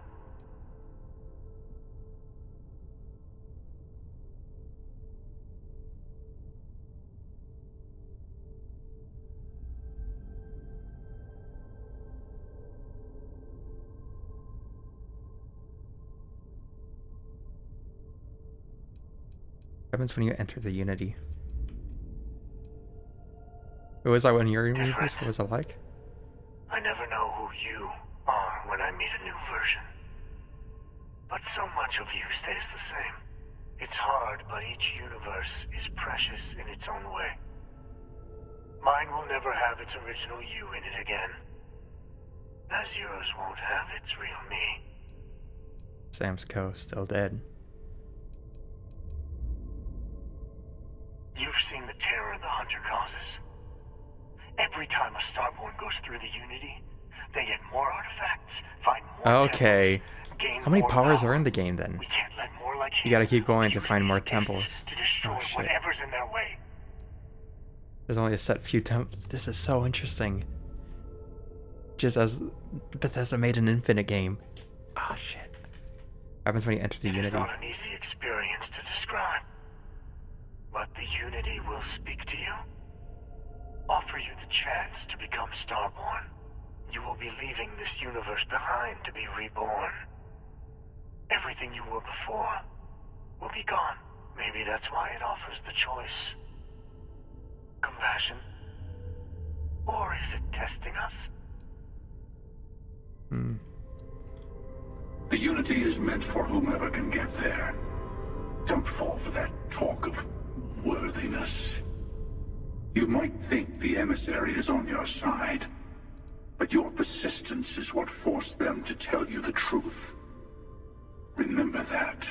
What happens when you enter the Unity? What was I when you were in universe? What was it like? I never know who you are when I meet a new version. But so much of you stays the same. It's hard, but each universe is precious in its own way. Mine will never have its original you in it again. As yours won't have its real me. Sam's Co. still dead. You've seen the terror the Hunter causes. Every time a Starborn goes through the Unity, they get more artifacts, find more Okay. temples, gain How many more powers power. are in the game then? We can't let more like You gotta him keep going to use find these more gifts temples. to destroy Oh, shit. whatever's in their way. There's only a set few temples. This is so interesting. Just as Bethesda made an infinite game. Oh shit. What happens when you enter the It is Unity? not an easy experience to describe. But the Unity will speak to you. Offer you the chance to become Starborn. You will be leaving this universe behind to be reborn. Everything you were before will be gone. Maybe that's why it offers the choice. Compassion? Or is it testing us? The Unity is meant for whomever can get there. Don't fall for that talk of worthiness. You might think the emissary is on your side, but your persistence is what forced them to tell you the truth. Remember that.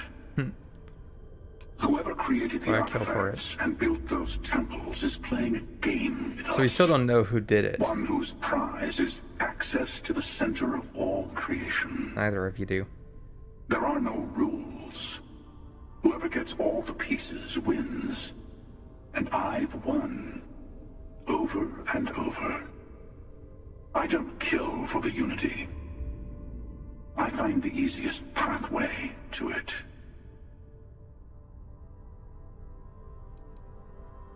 Whoever created the artifacts and built those temples is playing a game with us. So we still don't know who did it. One whose prize is access to the center of all creation. Neither of you do. There are no rules. Whoever gets all the pieces wins. And I've won. Over and over. I don't kill for the Unity. I find the easiest pathway to it.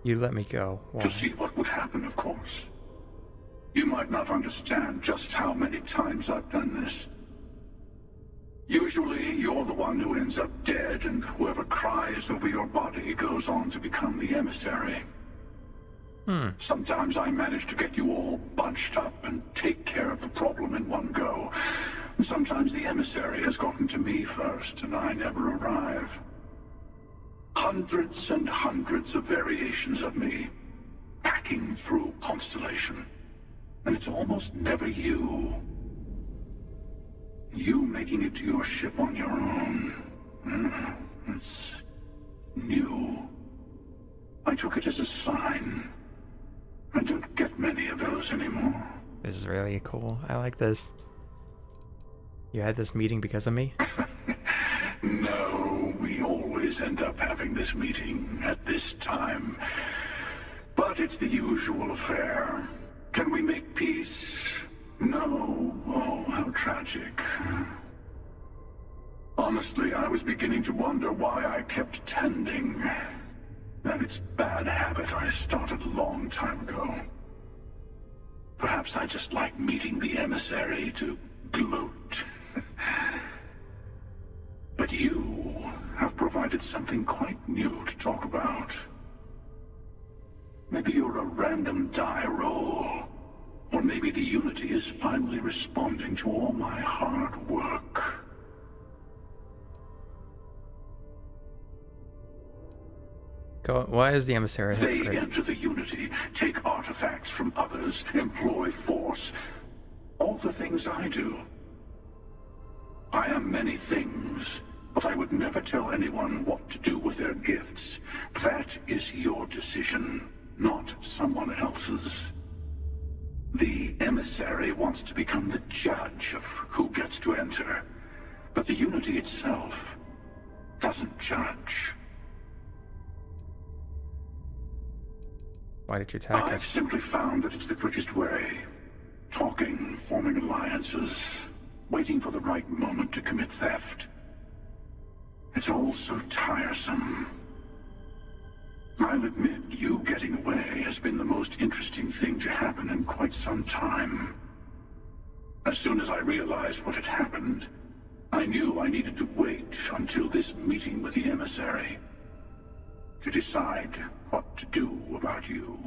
You let me go. Why? To see what would happen, of course. You might not understand just how many times I've done this. Usually, you're the one who ends up dead, and whoever cries over your body goes on to become the emissary. Sometimes I manage to get you all bunched up and take care of the problem in one go. Sometimes the emissary has gotten to me first, and I never arrive. Hundreds and hundreds of variations of me, packing through Constellation. And it's almost never you. You making it to your ship on your own. It's new. I took it as a sign. I don't get many of those anymore. This is really cool. I like this. You had this meeting because of me? No, we always end up having this meeting at this time. But it's the usual affair. Can we make peace? No. Oh, how tragic. Honestly, I was beginning to wonder why I kept tending. And it's a bad habit I started a long time ago. Perhaps I just like meeting the emissary to gloat. But you have provided something quite new to talk about. Maybe you're a random die roll. Or maybe the Unity is finally responding to all my hard work. Why is the emissary They great? enter the Unity, take artifacts from others, employ force. All the things I do. I am many things, but I would never tell anyone what to do with their gifts. That is your decision, not someone else's. The emissary wants to become the judge of who gets to enter, but the Unity itself doesn't judge. Why did you attack I've us? simply found that it's the quickest way. Talking, forming alliances, waiting for the right moment to commit theft. It's all so tiresome. I'll admit, you getting away has been the most interesting thing to happen in quite some time. As soon as I realized what had happened, I knew I needed to wait until this meeting with the emissary to decide what to do about you.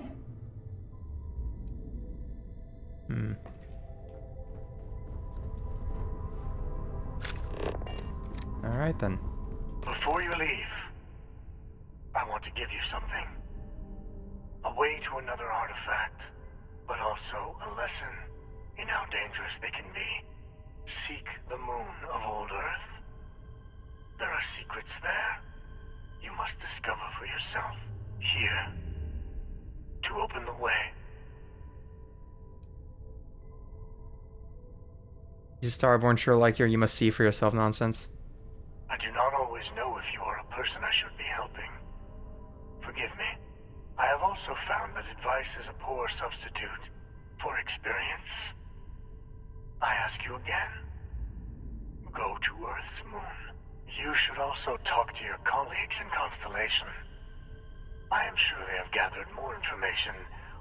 Alright then. Before you leave, I want to give you something. A way to another artifact, but also a lesson in how dangerous they can be. Seek the moon of old Earth. There are secrets there you must discover for yourself. Here. To open the way. You Starborn sure like your you must see for yourself nonsense. I do not always know if you are a person I should be helping. Forgive me. I have also found that advice is a poor substitute for experience. I ask you again. Go to Earth's moon. You should also talk to your colleagues in Constellation. I am sure they have gathered more information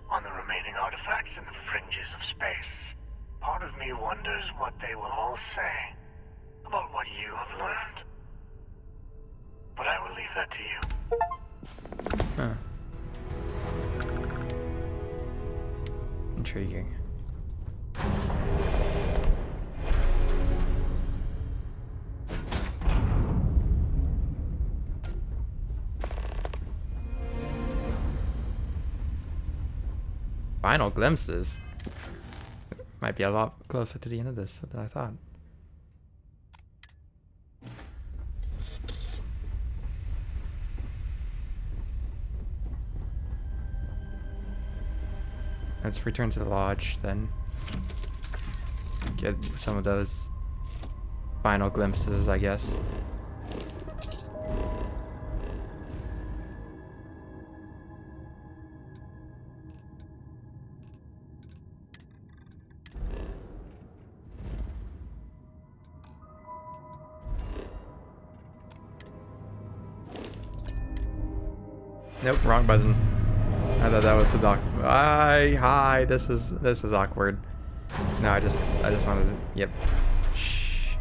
on the remaining artifacts in the fringes of space. Part of me wonders what they will all say about what you have learned. But I will leave that to you. Huh. Intriguing. Final glimpses. Might be a lot closer to the end of this than I thought. Let's return to the lodge then. Get some of those final glimpses, I guess. Nope, wrong button. I thought that was the doc. Hi, this is awkward. No, I just wanted to. Yep. Shh.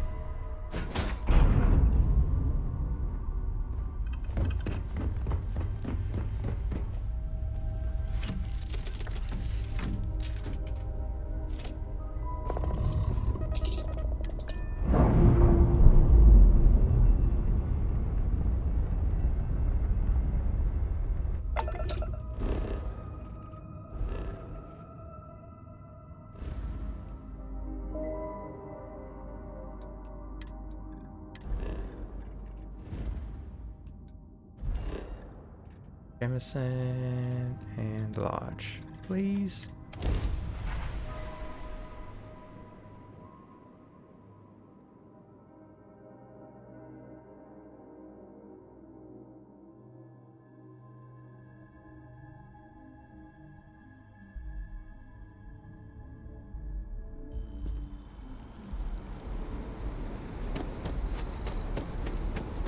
Jameson and Lodge, please.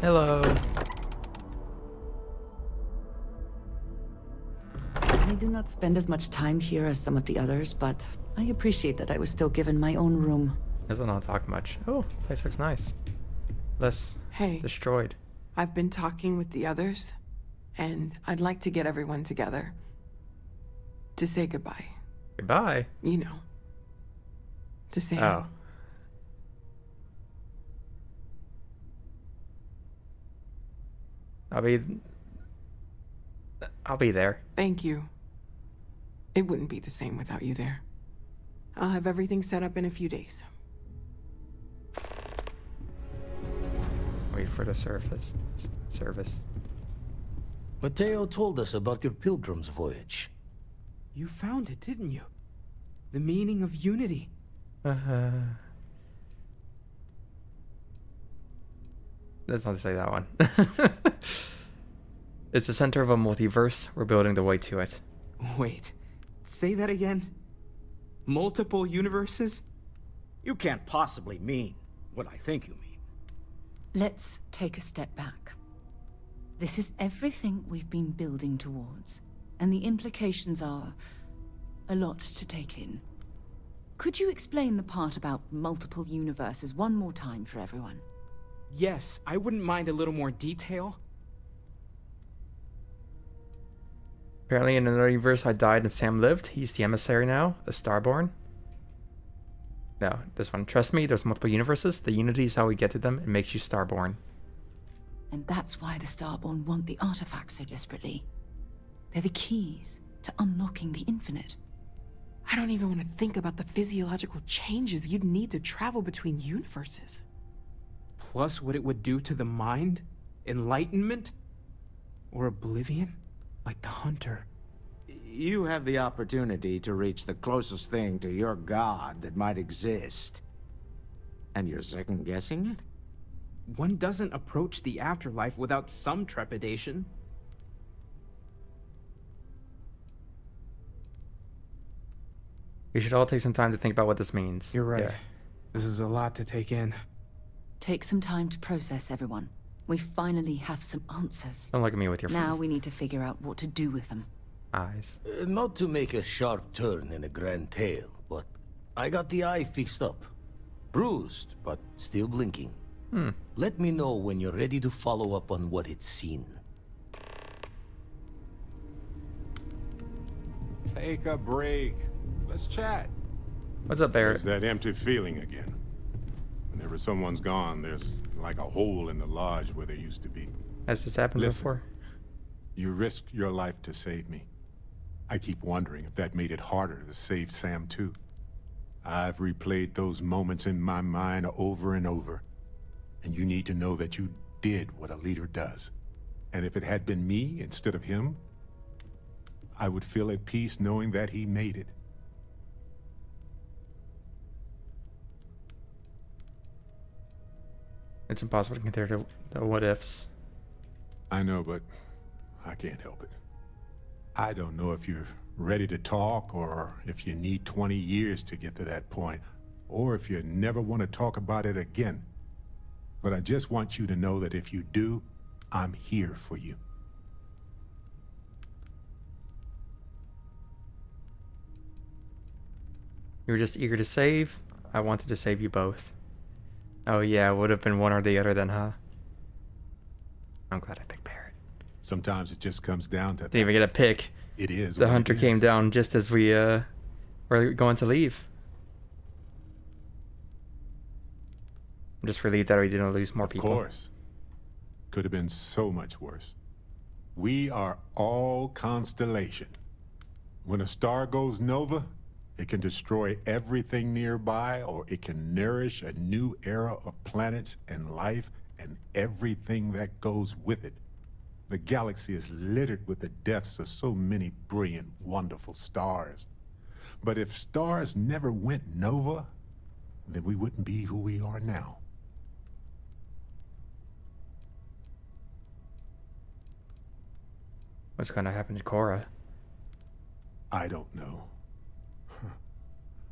Hello. I do not spend as much time here as some of the others, but I appreciate that I was still given my own room. Doesn't not talk much. Oh, place looks nice. Less destroyed. I've been talking with the others, and I'd like to get everyone together to say goodbye. Goodbye? You know. To say Oh. I'll be there. Thank you. It wouldn't be the same without you there. I'll have everything set up in a few days. Wait for the service. Mateo told us about your pilgrim's voyage. You found it, didn't you? The meaning of unity. Let's not say that one. It's the center of a multiverse. We're building the way to it. Wait, say that again? Multiple universes? You can't possibly mean what I think you mean. Let's take a step back. This is everything we've been building towards, and the implications are a lot to take in. Could you explain the part about multiple universes one more time for everyone? Yes, I wouldn't mind a little more detail. Apparently in another universe I died and Sam lived. He's the emissary now, the Starborn. No, this one. Trust me, there's multiple universes. The unity is how we get to them. It makes you Starborn. And that's why the Starborn want the artifacts so desperately. They're the keys to unlocking the infinite. I don't even want to think about the physiological changes you'd need to travel between universes. Plus what it would do to the mind? Enlightenment? Or oblivion? Like the Hunter. You have the opportunity to reach the closest thing to your god that might exist. And you're second-guessing it? One doesn't approach the afterlife without some trepidation. We should all take some time to think about what this means. You're right. Yeah. This is a lot to take in. Take some time to process, everyone. We finally have some answers. Don't look at me with your Now we need to figure out what to do with them. eyes. Not to make a sharp turn in a grand tale, but I got the eye fixed up. Bruised, but still blinking. Let me know when you're ready to follow up on what it's seen. Take a break. Let's chat. What's up, Barrett? It's that empty feeling again. Whenever someone's gone, there's like a hole in the lodge where there used to be. Has this happened before? You risked your life to save me. I keep wondering if that made it harder to save Sam too. I've replayed those moments in my mind over and over. And you need to know that you did what a leader does. And if it had been me instead of him, I would feel at peace knowing that he made it. It's impossible to compare the what ifs. I know, but I can't help it. I don't know if you're ready to talk, or if you need 20 years to get to that point, or if you never want to talk about it again. But I just want you to know that if you do, I'm here for you. You were just eager to save. I wanted to save you both. Oh yeah, it would have been one or the other then, huh? I'm glad I picked Barrett. Sometimes it just comes down to Didn't even get a pick. It is. The hunter came down just as we were going to leave. I'm just relieved that we didn't lose more people. Of course. Could have been so much worse. We are all constellation. When a star goes nova, it can destroy everything nearby, or it can nourish a new era of planets and life and everything that goes with it. The galaxy is littered with the deaths of so many brilliant, wonderful stars. But if stars never went nova, then we wouldn't be who we are now. What's gonna happen to Cora? I don't know.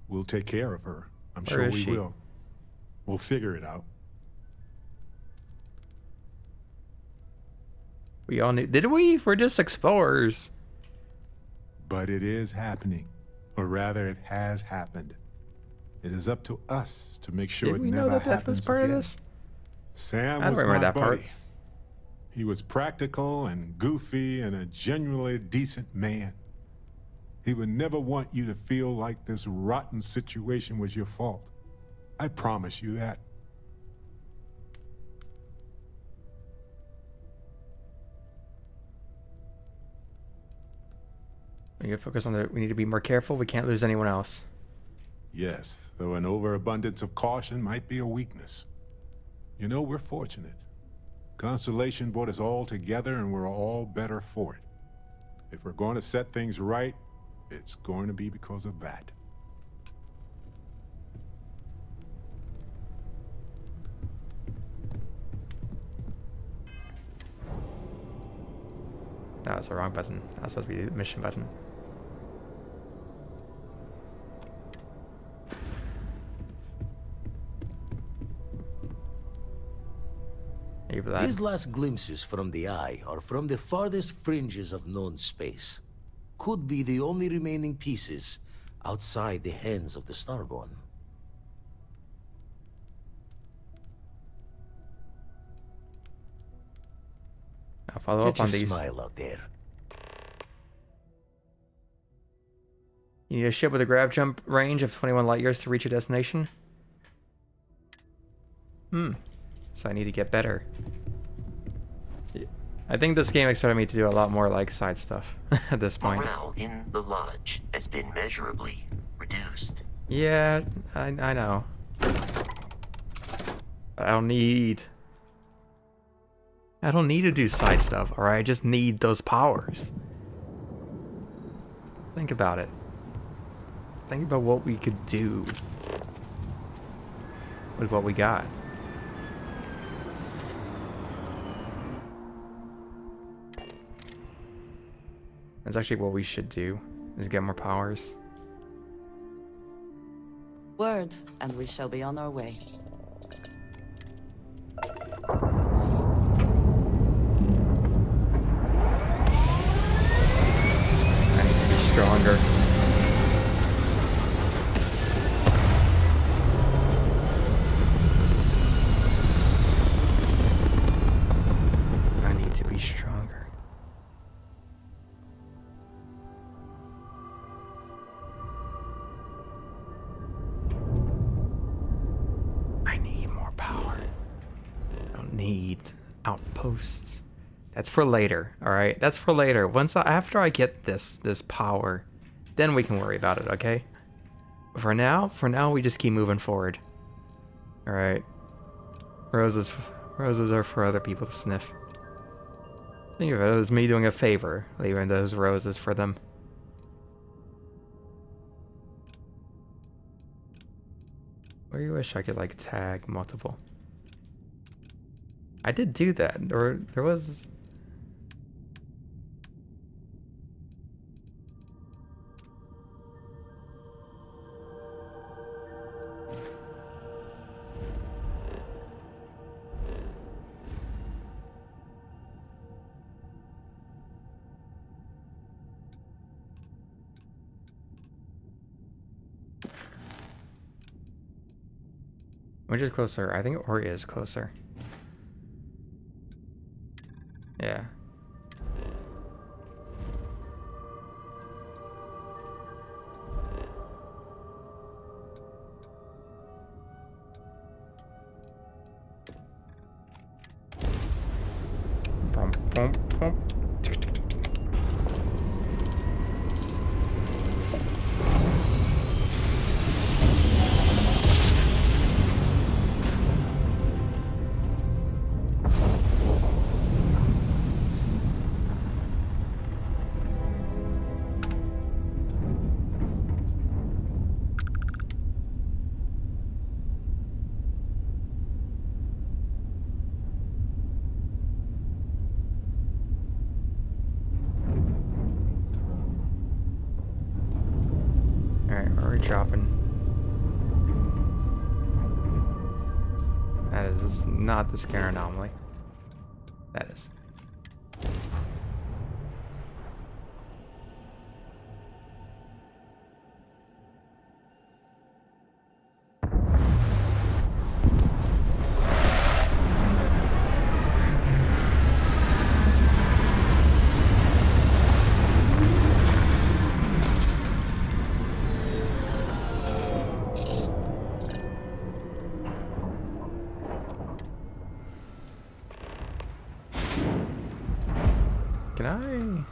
We'll take care of her. I'm Where sure is we she? will. We'll figure it out. We all knew. Did we? We're just explorers. But it is happening. Or rather, it has happened. It is up to us to make sure Did it we never know that that happens was part again. of this? Sam I don't was remember my that part. buddy. He was practical and goofy and a genuinely decent man. He would never want you to feel like this rotten situation was your fault. I promise you that. We need to focus on we need to be more careful. We can't lose anyone else. Yes, though an overabundance of caution might be a weakness. You know, we're fortunate. Constellation brought us all together and we're all better for it. If we're going to set things right, it's going to be because of that. No, that's the wrong button. That's supposed to be the mission button. Maybe that. These last glimpses from the Eye are from the farthest fringes of known space. Could be the only remaining pieces outside the hands of the Starborn. I'll follow up Get on your these. smile out there. You need a ship with a grav jump range of 21 light years to reach a destination. So I need to get better. Yeah. I think this game expected me to do a lot more like side stuff at this point. Morale in the lodge has been measurably reduced. Yeah, I know. But I don't need to do side stuff, alright? I just need those powers. Think about it. Think about what we could do with what we got. That's actually what we should do, is get more powers. Word, and we shall be on our way. I need to be stronger. I need to be stronger. I need more power. I don't need outposts. That's for later, all right? That's for later. After I get this power, then we can worry about it, okay? But for now we just keep moving forward. All right. Roses are for other people to sniff. Think of it as me doing a favor, leaving those roses for them. Or you wish I could like tag multiple. I did do that, or there was. Which is closer? I think Ori is closer. Yeah. Bum, bum, bum. Where are we dropping? That is not the scanner anomaly. That is. Can I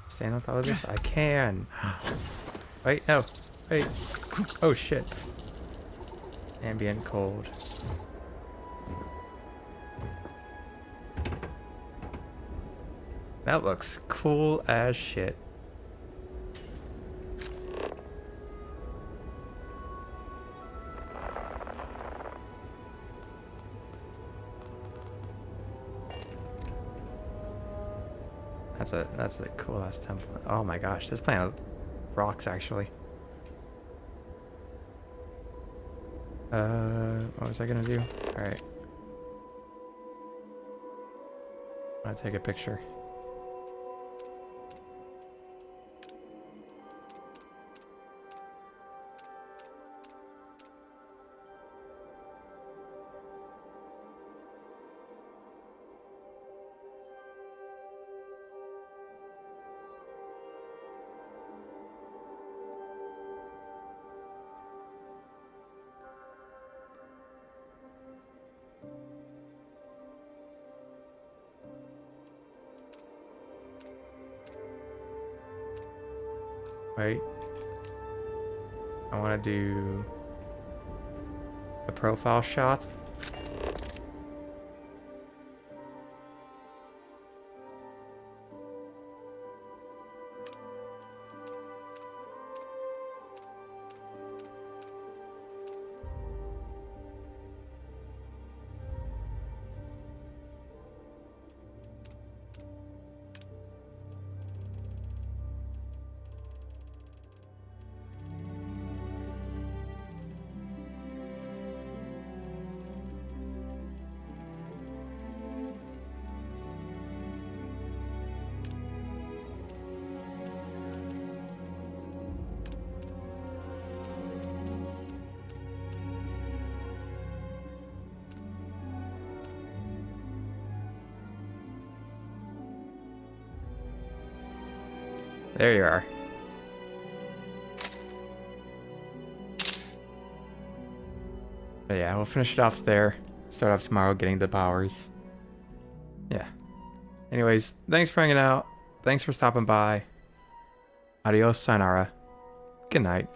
stand on top of this? I can. Wait, no. Wait. Oh shit. Ambient cold. That looks cool as shit. That's a cool ass temple. Oh my gosh, this planet rocks actually. What was I gonna do? Alright. I'm gonna take a picture. Wait. I want to do a profile shot. There you are. But yeah, we'll finish it off there. Start off tomorrow getting the powers. Yeah. Anyways, thanks for hanging out. Thanks for stopping by. Adios, sayonara. Good night.